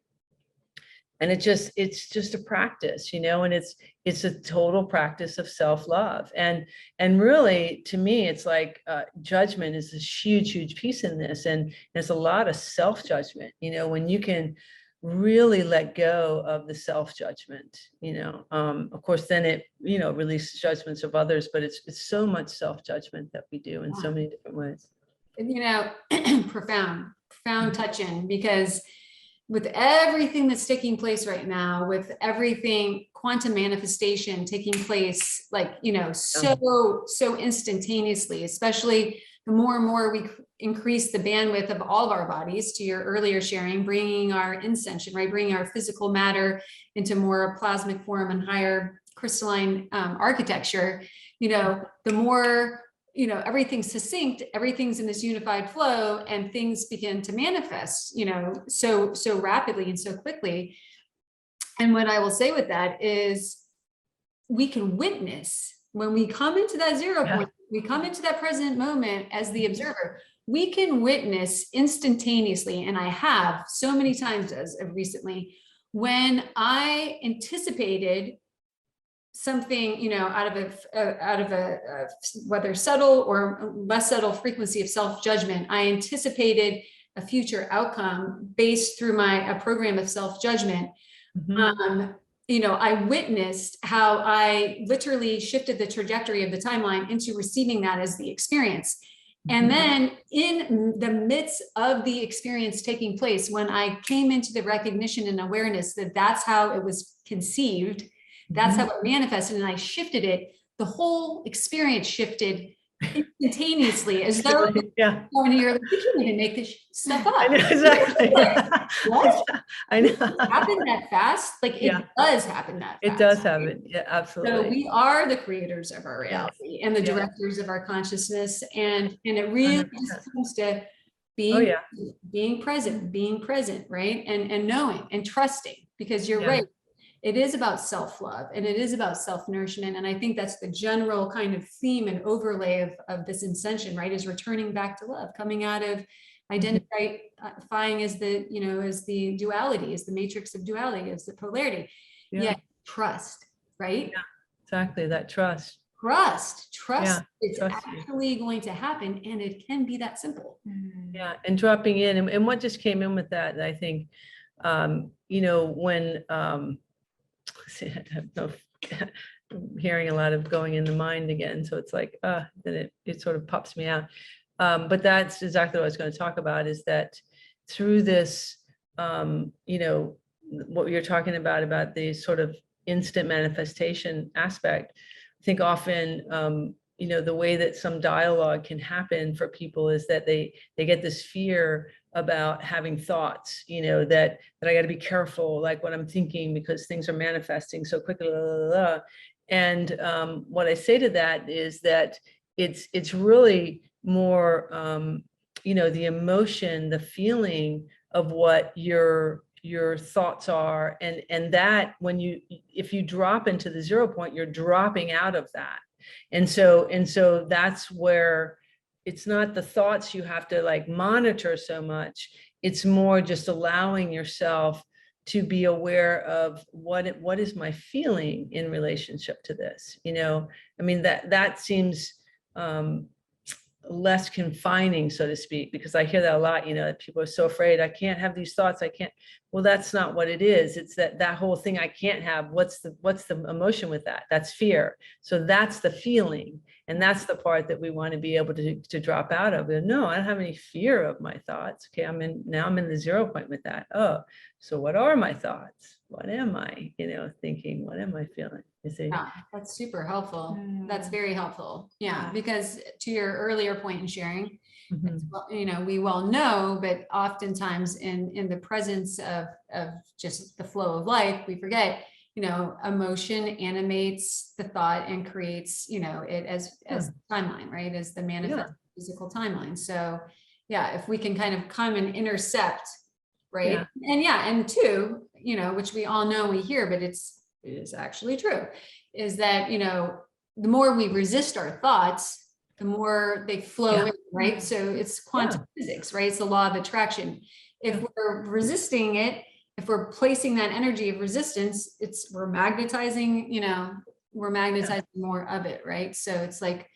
C: and it's just a practice, you know, and it's a total practice of self-love. And really, to me, it's like judgment is this huge piece in this. And there's a lot of self-judgment, you know, when you can really let go of the self-judgment, you know, of course, then it, you know, releases judgments of others, but it's so much self-judgment that we do in so many different ways.
B: And, you know, profound touching, because with everything that's taking place right now, with everything quantum manifestation taking place, like, you know, so instantaneously, especially the more and more we increase the bandwidth of all of our bodies, to your earlier sharing, bringing our ascension, right, bringing our physical matter into more plasmic form and higher crystalline architecture, you know, the more, you know, everything's succinct, everything's in this unified flow, and things begin to manifest, you know, so rapidly and so quickly. And what I will say with that is we can witness when we come into that zero point, we come into that present moment as the observer, we can witness instantaneously. And I have so many times as of recently, when I anticipated something, you know, out of a whether subtle or less subtle frequency of self-judgment, I anticipated a future outcome based through a program of self-judgment. You know, I witnessed how I literally shifted the trajectory of the timeline into receiving that as the experience. And then in the midst of the experience taking place, when I came into the recognition and awareness that that's how it was conceived, that's how it manifested, and I shifted it, the whole experience shifted instantaneously, as though when you're like, you can't even make this stuff up.
C: I know, exactly.
B: What?
C: I know.
B: Does it happen that fast? Like it does happen that fast.
C: It does happen. Yeah, absolutely.
B: So we are the creators of our reality and the directors of our consciousness. And it really just comes to being present, right? And knowing and trusting, because you're right. It is about self-love and it is about self-nourishment. And I think that's the general kind of theme and overlay of this ascension, right? Is returning back to love, coming out of identifying as the, you know, as the duality, as the matrix of duality, as the polarity. Yet trust, right?
C: Yeah, exactly. That trust.
B: Trust. It's actually going to happen, and it can be that simple.
C: Yeah. And dropping in, and what just came in with that, I think, you know, when, I don't know, I'm hearing a lot of going in the mind again. So it's like, then it sort of pops me out. But that's exactly what I was going to talk about, is that through this, you know, what you're talking about the sort of instant manifestation aspect, I think often, you know, the way that some dialogue can happen for people is that they get this fear about having thoughts, you know, that I got to be careful, like what I'm thinking, because things are manifesting so quickly. And what I say to that is that it's really more, you know, the emotion, the feeling of what your thoughts are, and that if you drop into the 0 point, you're dropping out of that. And so that's where it's not the thoughts you have to like monitor so much. It's more just allowing yourself to be aware of what is my feeling in relationship to this. You know, I mean, that seems less confining, so to speak, because I hear that a lot, you know, that people are so afraid, I can't have these thoughts, I can't. Well, that's not what it is. It's that whole thing I can't have. What's the emotion with that? That's fear. So that's the feeling. And that's the part that we want to be able to drop out of. And no, I don't have any fear of my thoughts. Okay, now I'm in the 0 point with that. Oh, so what are my thoughts? What am I, you know, thinking? What am I feeling?
B: Yeah, that's super helpful. That's very helpful. Yeah, because to your earlier point in sharing, you know, we well know, but oftentimes in the presence of just the flow of life, we forget, you know, emotion animates the thought and creates, you know, it as the timeline, right? As the manifest physical timeline. So yeah, if we can kind of come and intercept, right? And two, you know, which we all know, we hear, but it is actually true, is that, you know, the more we resist our thoughts, the more they flow in, right? So it's quantum physics, right? It's the law of attraction. If we're resisting it, if we're placing that energy of resistance, we're magnetizing, you know, we're magnetizing more of it, right? So it's like,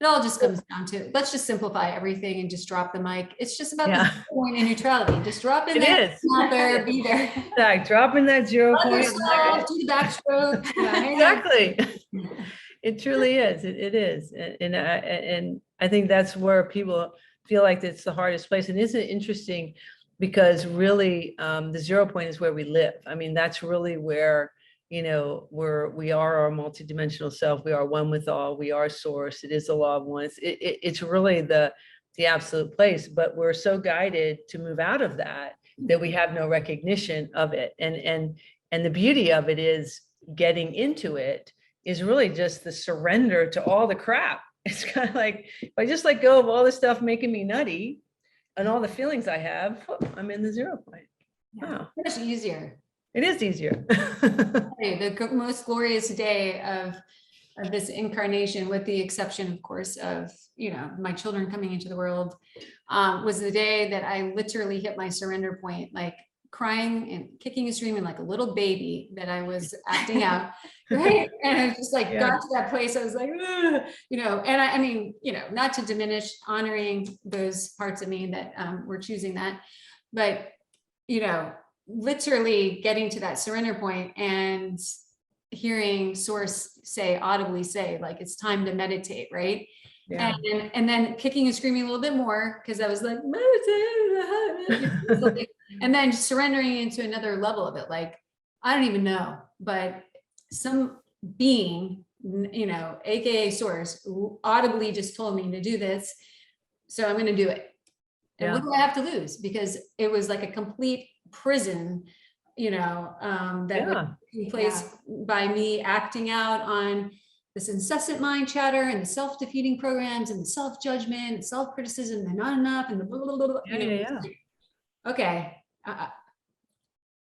B: it all just comes down to, let's just simplify everything and just drop the mic. It's just about the point in neutrality. Just drop in there, not there, be there.
C: Like dropping that 0 point.
B: Yourself, do the backstroke.
C: Exactly. It truly is. It is. And I think that's where people feel like it's the hardest place. And isn't it interesting? Because really the 0 point is where we live. I mean, that's really where, you know, we are our multidimensional self. We are one with all. We are source. It is the law of one. It's really the absolute place. But we're so guided to move out of that we have no recognition of it. And the beauty of it is getting into it is really just the surrender to all the crap. It's kind of like, if I just let go of all the stuff making me nutty and all the feelings I have, I'm in the 0 point. Wow.
B: Much easier.
C: It is easier.
B: The most glorious day of this incarnation, with the exception, of course, of, you know, my children coming into the world, was the day that I literally hit my surrender point, like crying and kicking and screaming like a little baby that I was acting out, right? And I just like got to that place. I was like, ugh, you know, and I mean, you know, not to diminish honoring those parts of me that were choosing that, but, you know, literally getting to that surrender point and hearing source say, audibly say, like, it's time to meditate, right?
C: Yeah.
B: And then kicking and screaming a little bit more, because I was like, meditate, and then surrendering into another level of it. Like, I don't even know, but some being, you know, AKA source, audibly just told me to do this. So I'm going to do it. And what do I have to lose? Because it was like a complete prison, you know, that was taking place by me acting out on this incessant mind chatter and the self-defeating programs and the self-judgment and self-criticism and not enough and the blah, blah, blah, blah, you know, like, okay,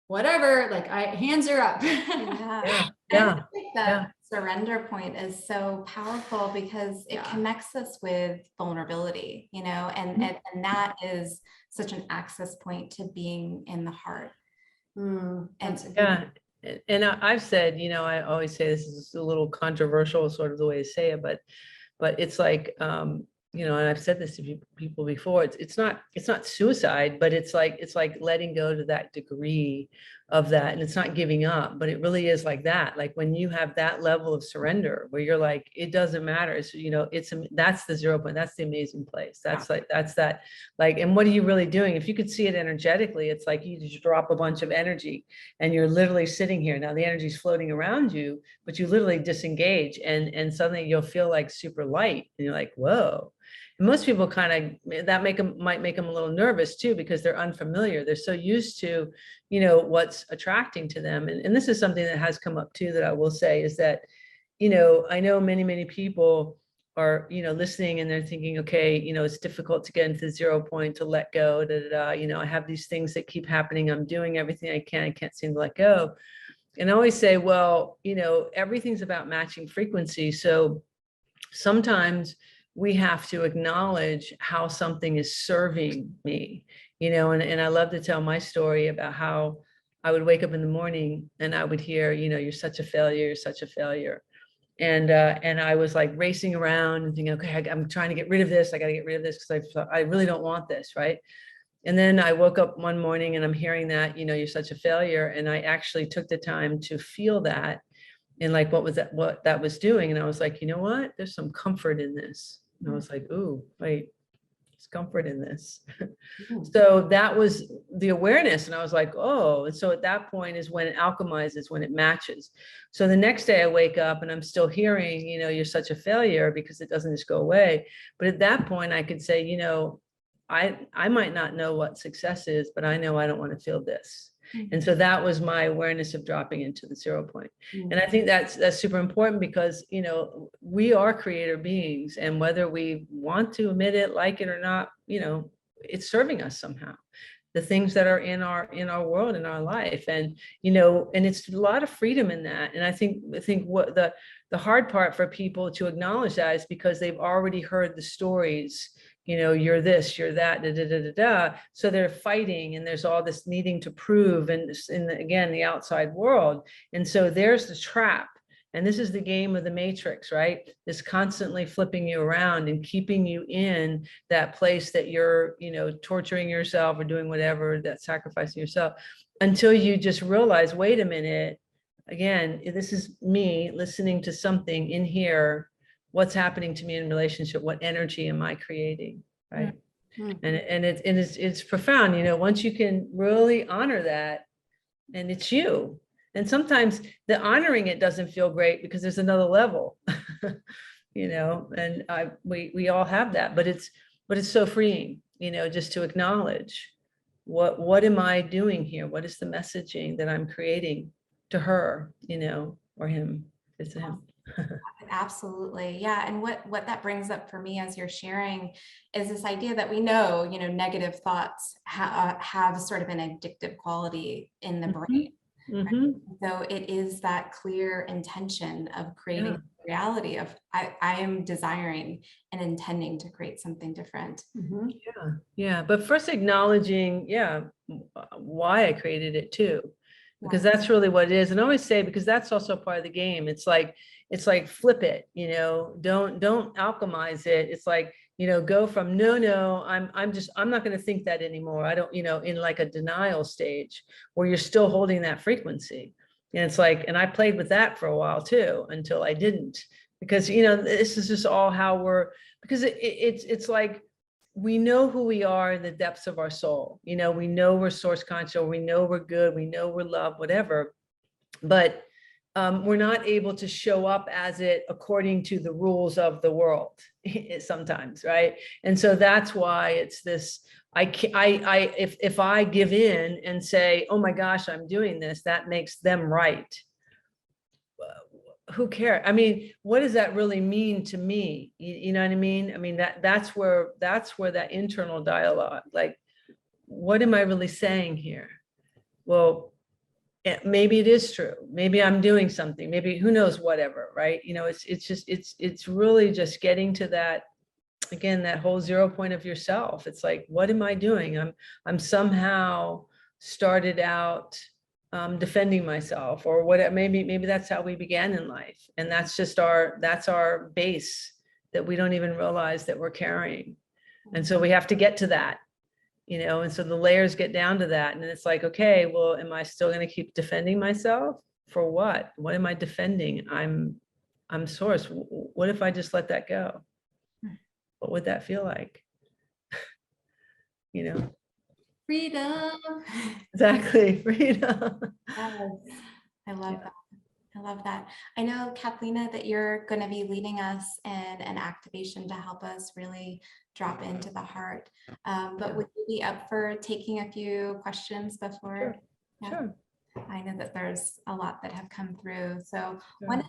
B: whatever, like hands are up.
A: I think that surrender point is so powerful because it connects us with vulnerability, you know, and that is such an access point to being in the heart.
C: And I've said, you know, I always say this is a little controversial, sort of the way to say it, but it's like, you know, and I've said this to people before, it's not suicide, but it's like letting go to that degree of that. And it's not giving up, but it really is like that. Like when you have that level of surrender where you're like, it doesn't matter. It's, you know, that's the 0 point. That's the amazing place. That's like, that's that, like, and what are you really doing? If you could see it energetically, it's like you just drop a bunch of energy and you're literally sitting here. Now the energy is floating around you, but you literally disengage and suddenly you'll feel like super light and you're like, whoa. And most people kind of, that might make them a little nervous too, because they're unfamiliar. They're so used to, you know, what's attracting to them. And this is something that has come up too, that I will say is that, you know, I know many people are, you know, listening and they're thinking, okay, you know, it's difficult to get into the 0 point, to let go, you know, I have these things that keep happening. I'm doing everything I can't seem to let go. And I always say, well, you know, everything's about matching frequency. So sometimes we have to acknowledge how something is serving me, you know, and I love to tell my story about how I would wake up in the morning and I would hear, you know, you're such a failure, you're such a failure. And I was like racing around and thinking, okay, I'm trying to get rid of this. I got to get rid of this because I really don't want this, right? And then I woke up one morning and I'm hearing that, you know, you're such a failure. And I actually took the time to feel that and like, what that was doing. And I was like, you know what, there's some comfort in this. And I was like, ooh, wait, there's comfort in this. So that was the awareness. And I was like, oh, and so at that point is when it alchemizes, when it matches. So the next day I wake up and I'm still hearing, you know, you're such a failure, because it doesn't just go away. But at that point I could say, you know, I might not know what success is, but I know I don't want to feel this. And so that was my awareness of dropping into the 0 point. And I think that's super important because, you know, we are creator beings, and whether we want to admit it, like it or not, you know, it's serving us somehow. The things that are in our world, in our life. And, you know, and it's a lot of freedom in that. And I think what the hard part for people to acknowledge that is because they've already heard the stories, you know, you're this, you're that, da, da, da, da, da. So they're fighting, and there's all this needing to prove, and again, the outside world. And so there's the trap. And this is the game of the matrix, right? This constantly flipping you around and keeping you in that place that you're, you know, torturing yourself or doing whatever, that sacrificing yourself, until you just realize, wait a minute, again, this is me listening to something in here. What's happening to me in relationship? What energy am I creating, right? And it's profound, you know, once you can really honor that, and it's you. And sometimes the honoring it doesn't feel great because there's another level, you know, and we all have that, but it's so freeing, you know, just to acknowledge what am I doing here? What is the messaging that I'm creating to her, you know, or him? It's him.
A: Absolutely. Yeah. And what that brings up for me as you're sharing is this idea that we know, you know, negative thoughts have sort of an addictive quality in the brain.
C: Mhm.
A: So it is that clear intention of creating reality of I am desiring and intending to create something different.
B: Mhm.
C: Yeah. But first acknowledging, why I created it too, because that's really what it is. And I always say, because that's also part of the game. It's like flip it, don't alchemize it. It's like, go from no, I'm not going to think that anymore. I don't, in like a denial stage where you're still holding that frequency. And it's like, and I played with that for a while too, until I didn't, because, this is just all how because it's like, we know who we are in the depths of our soul. We know we're source conscious, we know we're good, we know we're love, whatever. But we're not able to show up as it according to the rules of the world sometimes, right? And so that's why it's this, if I give in and say, oh my gosh, I'm doing this, that makes them right. Who cares? I mean, what does that really mean to me? You know what I mean? I mean, that's where that internal dialogue, like, what am I really saying here? Well, maybe it is true. Maybe I'm doing something, maybe who knows, whatever, right? It's really just getting to that, again, that whole 0 point of yourself. It's like, what am I doing? I'm somehow started out defending myself, or whatever. Maybe that's how we began in life, and that's just that's our base that we don't even realize that we're carrying. And so we have to get to that, and so the layers get down to that, and it's like, okay, well, am I still going to keep defending myself for what? What am I defending? I'm source. What if I just let that go? What would that feel like?
B: Freedom.
C: Exactly. Freedom.
A: Yes, I love that. I love that. I know, Kathleena, that you're going to be leading us in an activation to help us really drop into the heart. But would you be up for taking a few questions before?
C: Sure. Sure.
A: I know that there's a lot that have come through. So
C: Sure.
A: one is,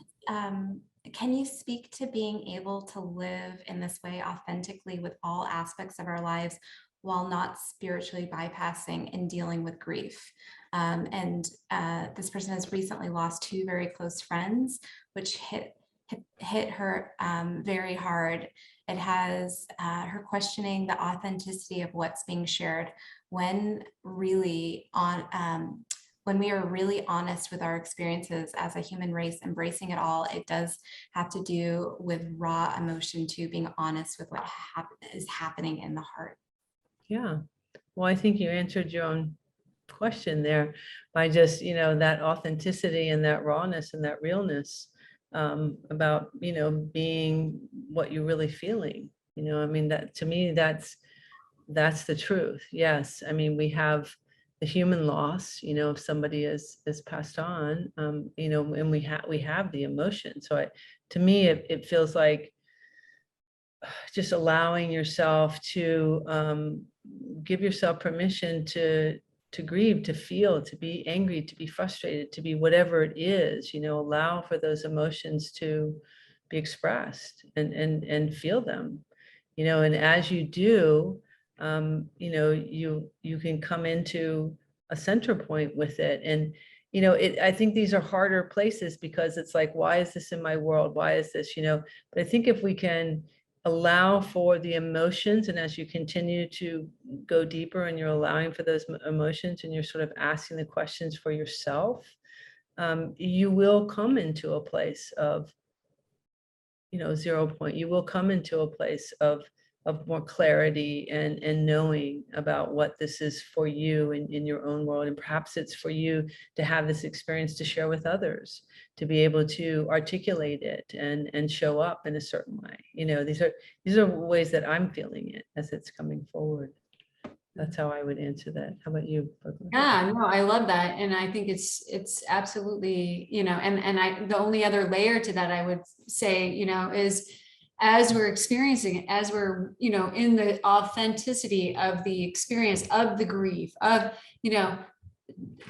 A: can you speak to being able to live in this way authentically with all aspects of our lives while not spiritually bypassing and dealing with grief? This person has recently lost two very close friends, which hit her very hard. It has her questioning the authenticity of what's being shared when really when we are really honest with our experiences as a human race, embracing it all. It does have to do with raw emotion too, being honest with what is happening in the heart.
C: Yeah. Well, I think you answered your own question there by just, that authenticity and that rawness and that realness about, being what you're really feeling. I mean, that to me, that's the truth. Yes. I mean, we have the human loss, if somebody is passed on, and we have the emotion. So to me, it feels like just allowing yourself to give yourself permission to grieve, to feel, to be angry, to be frustrated, to be whatever it is, allow for those emotions to be expressed and feel them, and as you do, you can come into a center point with it. And, I think these are harder places because it's like, why is this in my world? Why is this, but I think if we can allow for the emotions, and as you continue to go deeper and you're allowing for those emotions and you're sort of asking the questions for yourself, you will come into a place of, 0 point. You will come into a place of more clarity and knowing about what this is for you in your own world. And perhaps it's for you to have this experience to share with others, to be able to articulate it and show up in a certain way. These are ways that I'm feeling it as it's coming forward. That's how I would answer that. How about you, Brooklin?
B: Yeah, no, I love that. And I think it's absolutely, the only other layer to that I would say, is as we're experiencing it, as we're, in the authenticity of the experience of the grief, of,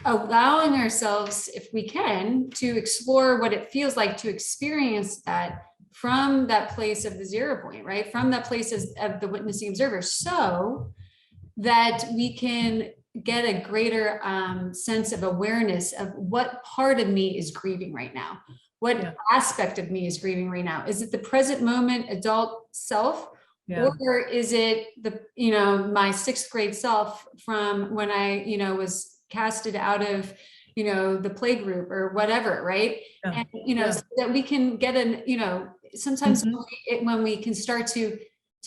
B: allowing ourselves, if we can, to explore what it feels like to experience that from that place of the 0 point, right? From that place of the witnessing observer, so that we can get a greater sense of awareness of what part of me is grieving right now. What aspect of me is grieving right now? Is it the present moment adult self?
C: Yeah.
B: Or is it the, my 6th grade self from when I, was casted out of, the play group or whatever, right?
C: Yeah.
B: And, so that we can get sometimes when we can start to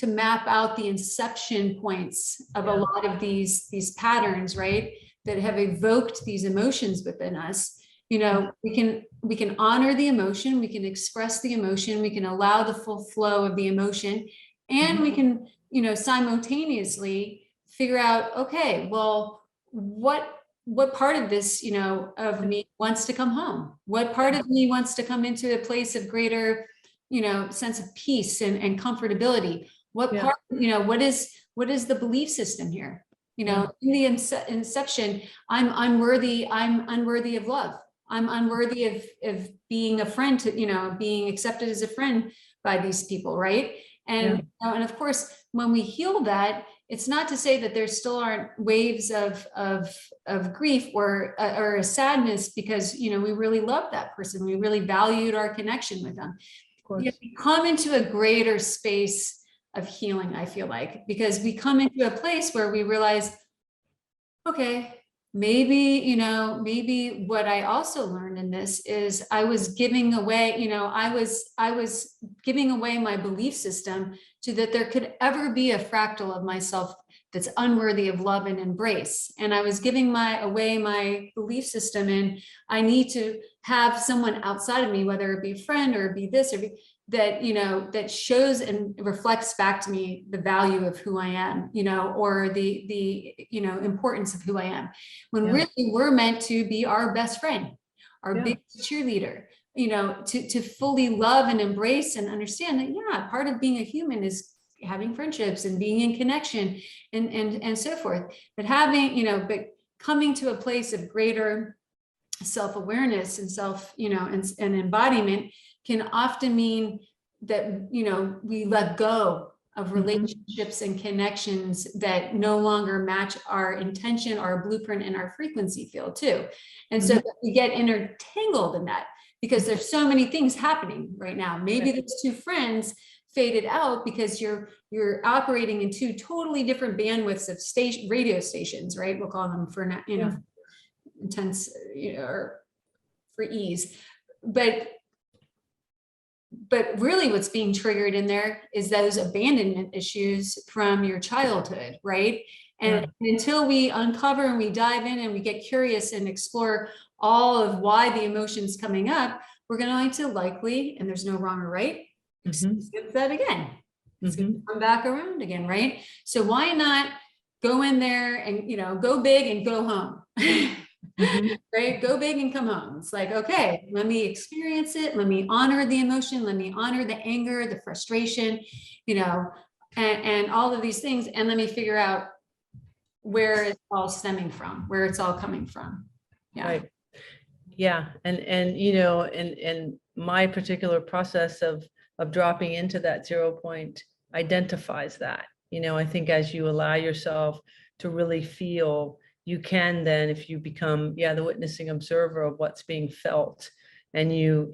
B: map out the inception points of a lot of these patterns, right? That have evoked these emotions within us. We can honor the emotion, we can express the emotion, we can allow the full flow of the emotion, and we can, simultaneously figure out, okay, well, what part of this, of me wants to come home? What part of me wants to come into a place of greater, sense of peace and comfortability? What part, what is the belief system here? In the inception, I'm unworthy of love. I'm unworthy of being a friend to, being accepted as a friend by these people, right? And and of course, when we heal that, it's not to say that there still aren't waves of grief or a sadness because we really loved that person, we really valued our connection with them.
C: Of course.
B: We come into a greater space of healing, I feel like, because we come into a place where we realize, okay, maybe, maybe what I also learned in this is I was giving away, I was giving away my belief system so that there could ever be a fractal of myself that's unworthy of love and embrace. And I was giving away my belief system, and I need to have someone outside of me, whether it be a friend or be this or that, that shows and reflects back to me the value of who I am, or the importance of who I am, when really we're meant to be our best friend, our biggest cheerleader, to fully love and embrace and understand that, part of being a human is having friendships and being in connection and so forth. But but coming to a place of greater self-awareness and and embodiment can often mean that, we let go of relationships and connections that no longer match our intention, our blueprint, and our frequency field too. And so we get intertangled in that because there's so many things happening right now. Maybe those 2 friends faded out because you're operating in 2 totally different bandwidths of radio stations, right? We'll call them for intense, or for ease. But really what's being triggered in there is those abandonment issues from your childhood, right? And until we uncover and we dive in and we get curious and explore all of why the emotion's coming up, we're going to likely, and there's no wrong or right, skip that again. It's going to come back around again, right? So why not go in there and, go big and go home? Right? Go big and come home. It's like, okay, let me experience it. Let me honor the emotion. Let me honor the anger, the frustration, and all of these things. And let me figure out where it's all stemming from, where it's all coming from. Yeah.
C: Right. Yeah. And my particular process of dropping into that 0 point identifies that, I think as you allow yourself to really feel, you can then, if you become, the witnessing observer of what's being felt, and you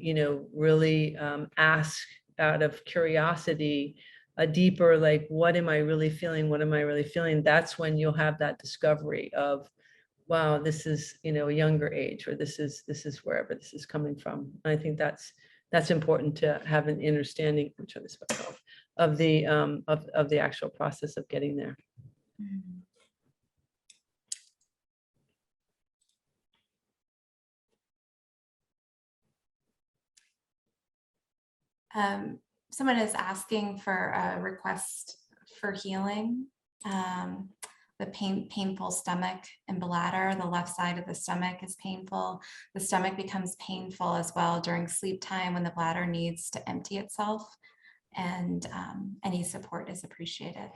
C: really ask out of curiosity, a deeper, like, what am I really feeling? What am I really feeling? That's when you'll have that discovery of, wow, this is, a younger age, or this is wherever this is coming from. And I think that's important to have an understanding of the actual process of getting there.
A: Someone is asking for a request for healing. The painful stomach and bladder, the left side of the stomach is painful. The stomach becomes painful as well during sleep time when the bladder needs to empty itself, and any support is appreciated.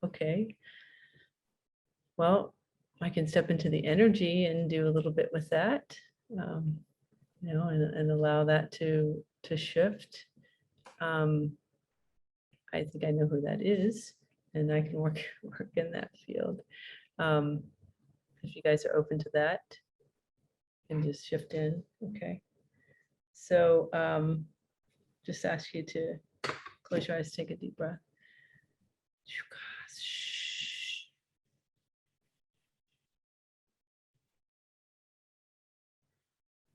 C: Okay. Well, I can step into the energy and do a little bit with that. And allow that to shift. I think I know who that is, and I can work in that field. If you guys are open to that, and just shift in. Okay. So just ask you to close your eyes, take a deep breath.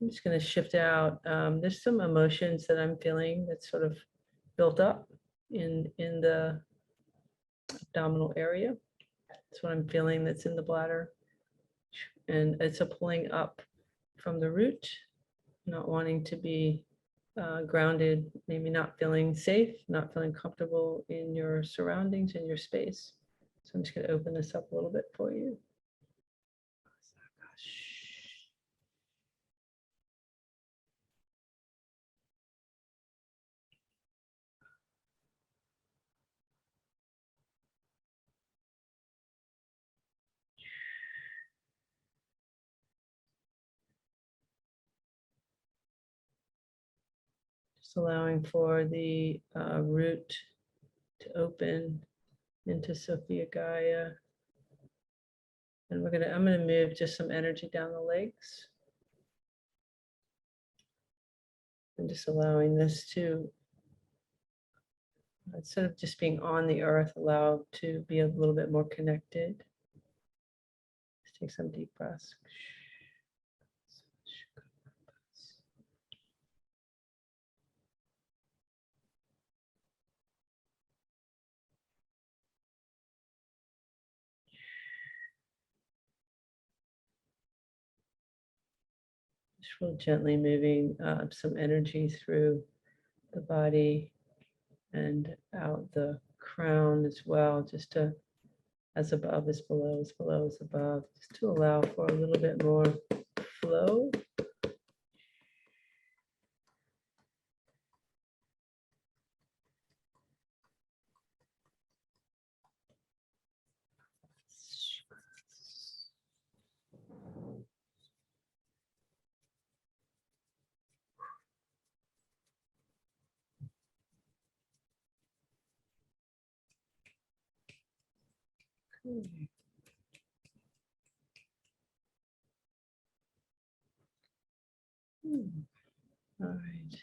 C: I'm just going to shift out. There's some emotions that I'm feeling that's sort of built up in the abdominal area. That's what I'm feeling, that's in the bladder. And it's a pulling up from the root, not wanting to be grounded, maybe not feeling safe, not feeling comfortable in your surroundings, in your space. So I'm just going to open this up a little bit for you. Just allowing for the root to open into Sophia Gaia. And I'm gonna move just some energy down the legs. And just allowing this to, instead of just being on the earth, allow to be a little bit more connected. Just take some deep breaths. Just real gently moving some energy through the body and out the crown as well, just to, as above is below, as below is above, just to allow for a little bit more flow. Okay. All right.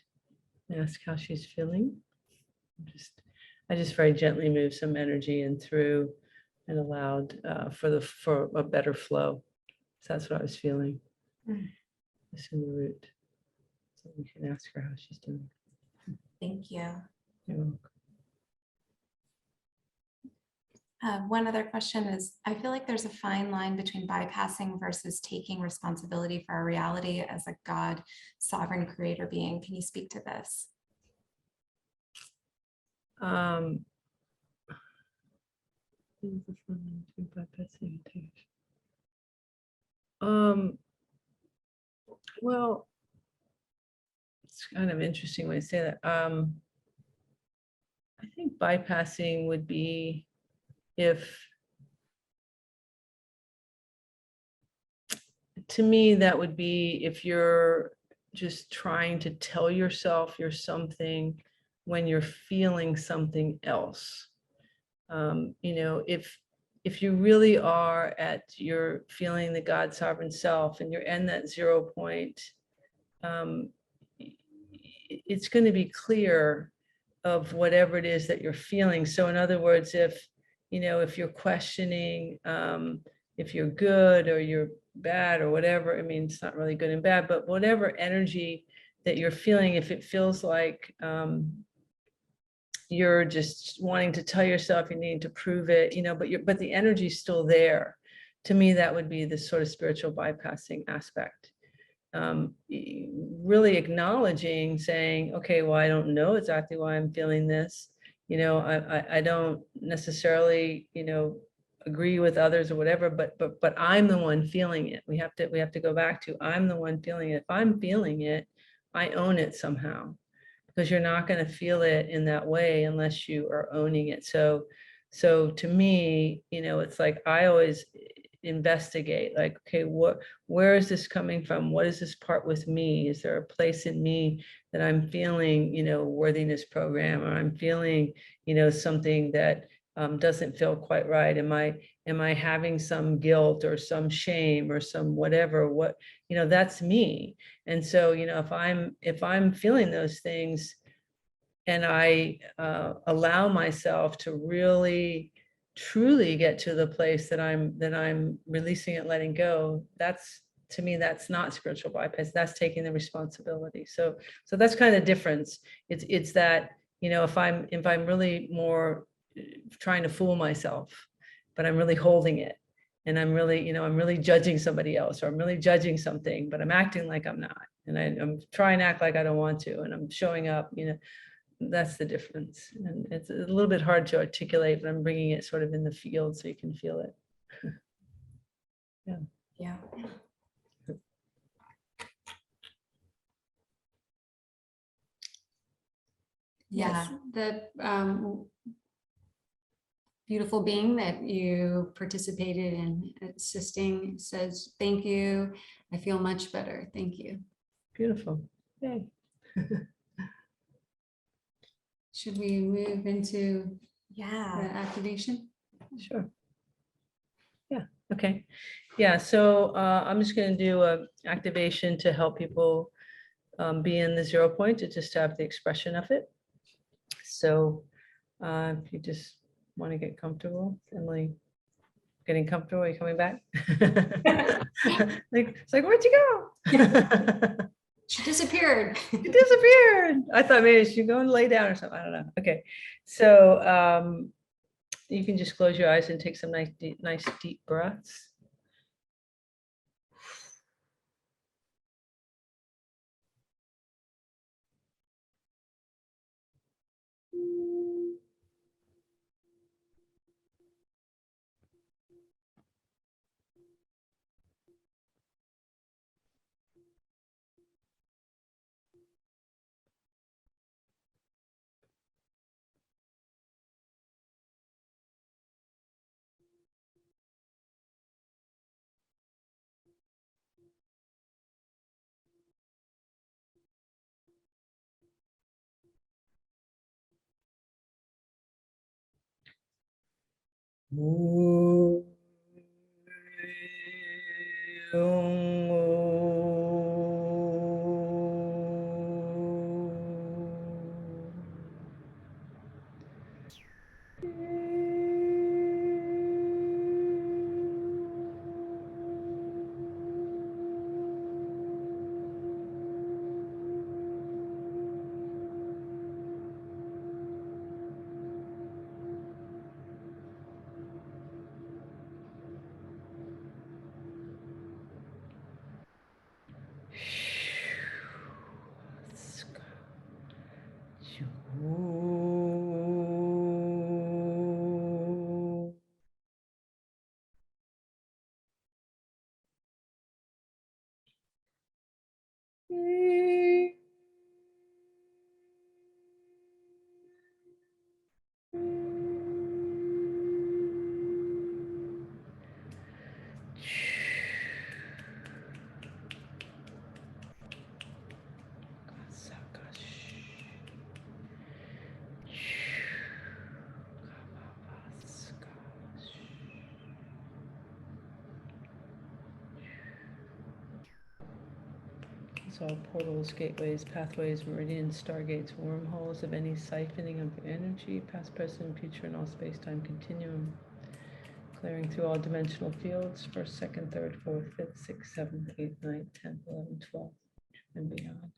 C: Ask how she's feeling. I just very gently moved some energy in through and allowed for a better flow. So that's what I was feeling. Just in the root. So we can ask her how she's doing.
A: Thank you.
C: You're welcome.
A: One other question is, I feel like there's a fine line between bypassing versus taking responsibility for our reality as a God, sovereign creator being. Can you speak to this?
C: Well, it's kind of interesting way to say that. I think bypassing would be if, to me, that would be if you're just trying to tell yourself you're something when you're feeling something else. You know, if you really are at your feeling the God sovereign self and you're in that 0 point, it's going to be clear of whatever it is that you're feeling. So in other words, if, you know, if you're questioning if you're good or you're bad or whatever, I mean, it's not really good and bad, but whatever energy that you're feeling, if it feels like you're just wanting to tell yourself you need to prove it, you know, but the energy's still there. To me, that would be the sort of spiritual bypassing aspect. Really acknowledging, saying, okay, well, I don't know exactly why I'm feeling this. You know, I don't necessarily, you know, agree with others or whatever, but I'm the one feeling it. We have to go back to, I'm the one feeling it. If I'm feeling it, I own it somehow, because you're not going to feel it in that way unless you are owning it. So to me, you know, it's like I always, investigate, like, okay, where is this coming from? What is this part with me? Is there a place in me that I'm feeling, worthiness program, or I'm feeling, something that doesn't feel quite right? Am I having some guilt or some shame or some whatever? That's me. And so, if I'm feeling those things, and I allow myself to really truly get to the place that I'm releasing it, letting go, to me, that's not spiritual bypass. That's taking the responsibility. So that's kind of the difference. It's that, if I'm really more trying to fool myself, but I'm really holding it, and I'm really judging somebody else, or I'm really judging something, but I'm acting like I'm not, and I'm trying to act like I don't want to, and I'm showing up, that's the difference. And it's a little bit hard to articulate, but I'm bringing it sort of in the field so you can feel it.
A: Yeah.
B: Yes, the beautiful being that you participated in assisting says, thank you. I feel much better. Thank you.
C: Beautiful. Yay.
B: Should we move into the
A: Yeah.
B: activation?
C: Sure. Yeah. Okay. Yeah. So I'm just going to do a activation to help people be in the 0 point, to just have the expression of it. So if you just want to get comfortable, Emily, getting comfortable, are you coming back? It's like, where'd you go?
B: She disappeared.
C: It disappeared. I thought maybe she'd go and lay down or something. I don't know. Okay. So you can just close your eyes and take some nice deep breaths. So portals, gateways, pathways, meridians, stargates, wormholes of any siphoning of energy, past, present, and future, and all space-time continuum. Clearing through all dimensional fields, first, second, third, fourth, fifth, sixth, seventh, eighth, ninth, 10th, 11th, 12th, and beyond.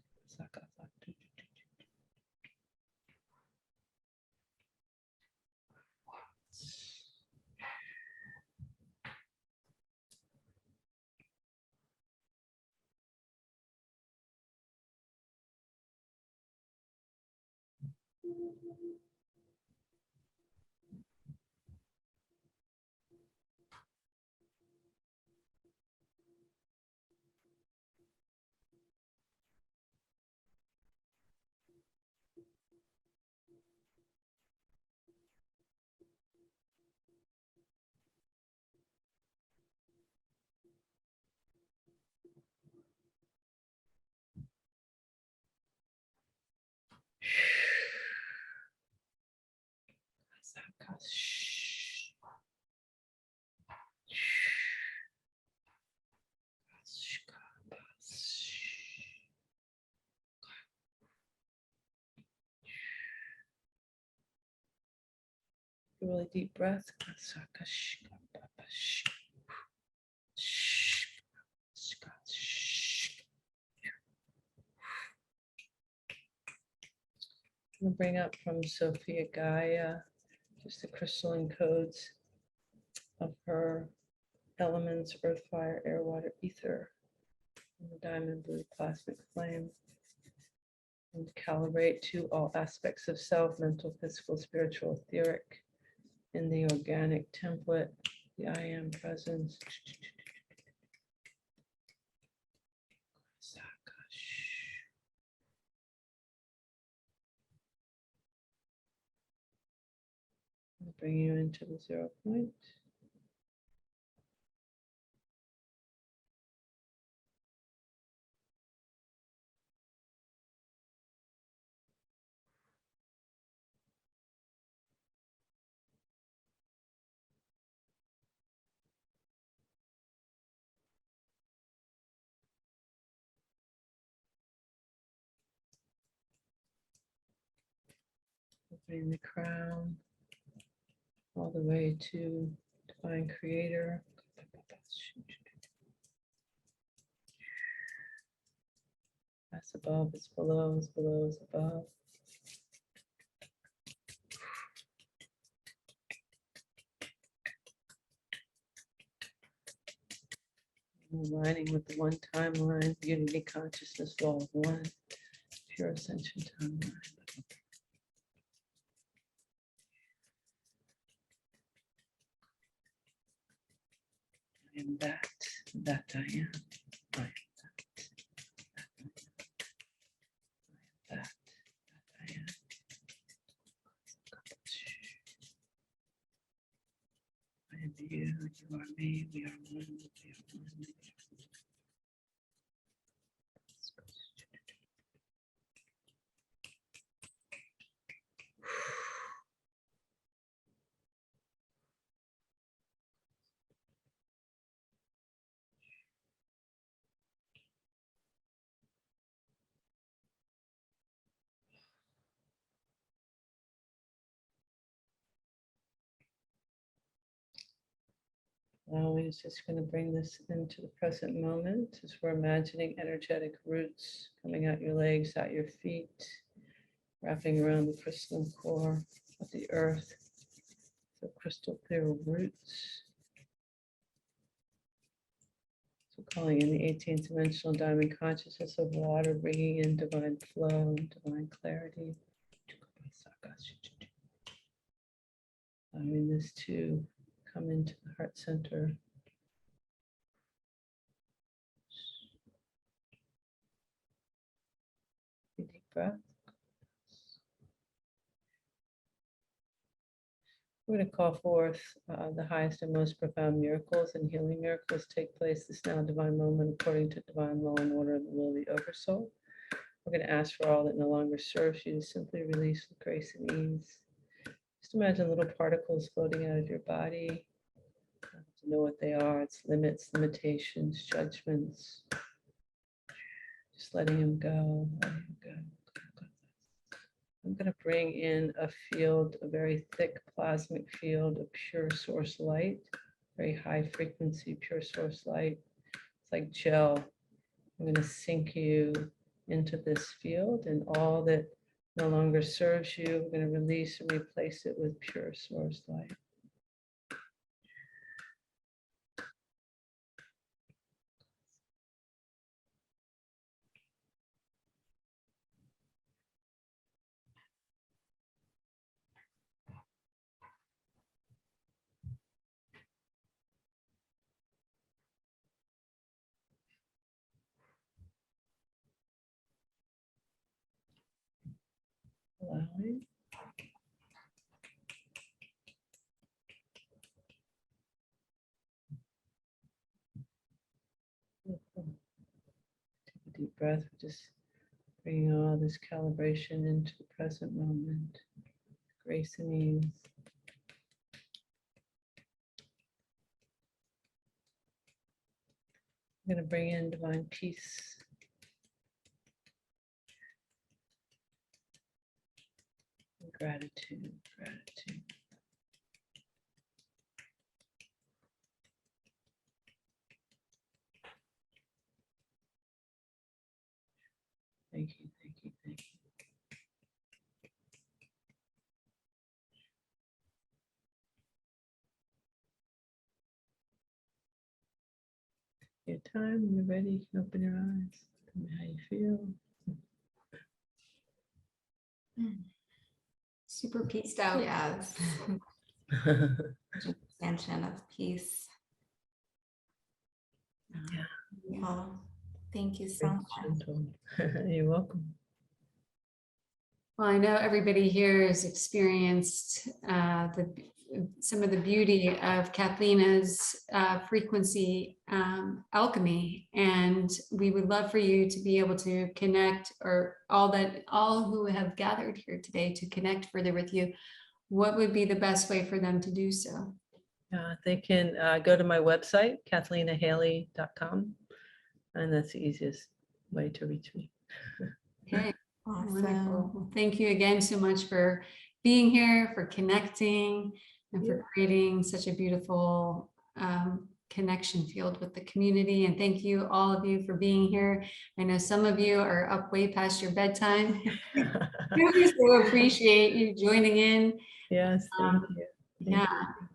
C: a really deep breath. We'll bring up from Sophia Gaia just the crystalline codes of her elements: earth, fire, air, water, ether, and the diamond blue plasmic flame. And calibrate to all aspects of self: mental, physical, spiritual, etheric, in the organic template, the I am presence. I'll bring you into the 0 point. Opening the crown all the way to divine creator. That's above, it's below, it's below, it's above. Aligning with the one timeline, unity consciousness, law of one, pure ascension timeline. I am that I am. I am that I am. I am you, you are me, we are one, we are one. Allowing is just going to bring this into the present moment as we're imagining energetic roots coming out your legs, out your feet, wrapping around the crystalline core of the earth. So crystal clear roots. So calling in the 18th dimensional diamond consciousness of water, bringing in divine flow, divine clarity. Allowing this to come into the heart center. Deep breath. We're going to call forth the highest and most profound miracles and healing miracles take place this now divine moment according to divine law and order of the will of the oversoul. We're going to ask for all that no longer serves you to simply release with grace and ease. Just imagine little particles floating out of your body. To know what they are, its limits, limitations, judgments. Just letting them go, letting them go. I'm going to bring in a field, a very thick plasmic field of pure source light, very high frequency pure source light. It's like gel. I'm going to sink you into this field, and all that no longer serves you, we're going to release and replace it with pure source light. Allowing. Take a deep breath. We're just bringing all this calibration into the present moment. Grace and ease. I'm going to bring in divine peace. And gratitude, gratitude. thank you, thank you, thank you. Your time, when you're ready, you can open your eyes. Tell me how you feel.
B: Super pieced out.
A: Yes. Expansion of peace.
C: Yeah.
A: Well, thank you so much.
C: Gentle. You're welcome.
B: Well, I know everybody here has experienced some of the beauty of Kathleena's frequency alchemy, and we would love for you to be able to connect, or all who have gathered here today to connect further with you. What would be the best way for them to do so?
C: They can go to my website, CathleenaHailley.com, and that's the easiest way to reach me.
B: Okay.
A: Awesome.
B: Wonderful. Well, thank you again so much for being here, for connecting, and for creating such a beautiful connection field with the community. And thank you, all of you, for being here. I know some of you are up way past your bedtime. Really so appreciate you joining in.
C: Yes, thank you. Thank you.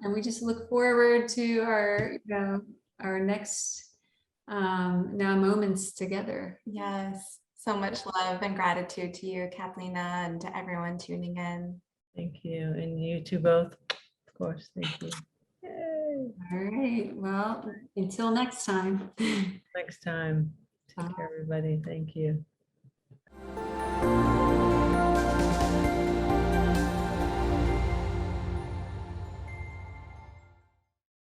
B: And we just look forward to our next now moments together.
A: Yes. So much love and gratitude to you, Kathleena, and to everyone tuning in.
C: Thank you. And you two both, of course. Thank you. Yay.
B: All right. Well, until next time.
C: Next time. Take care, everybody. Thank you.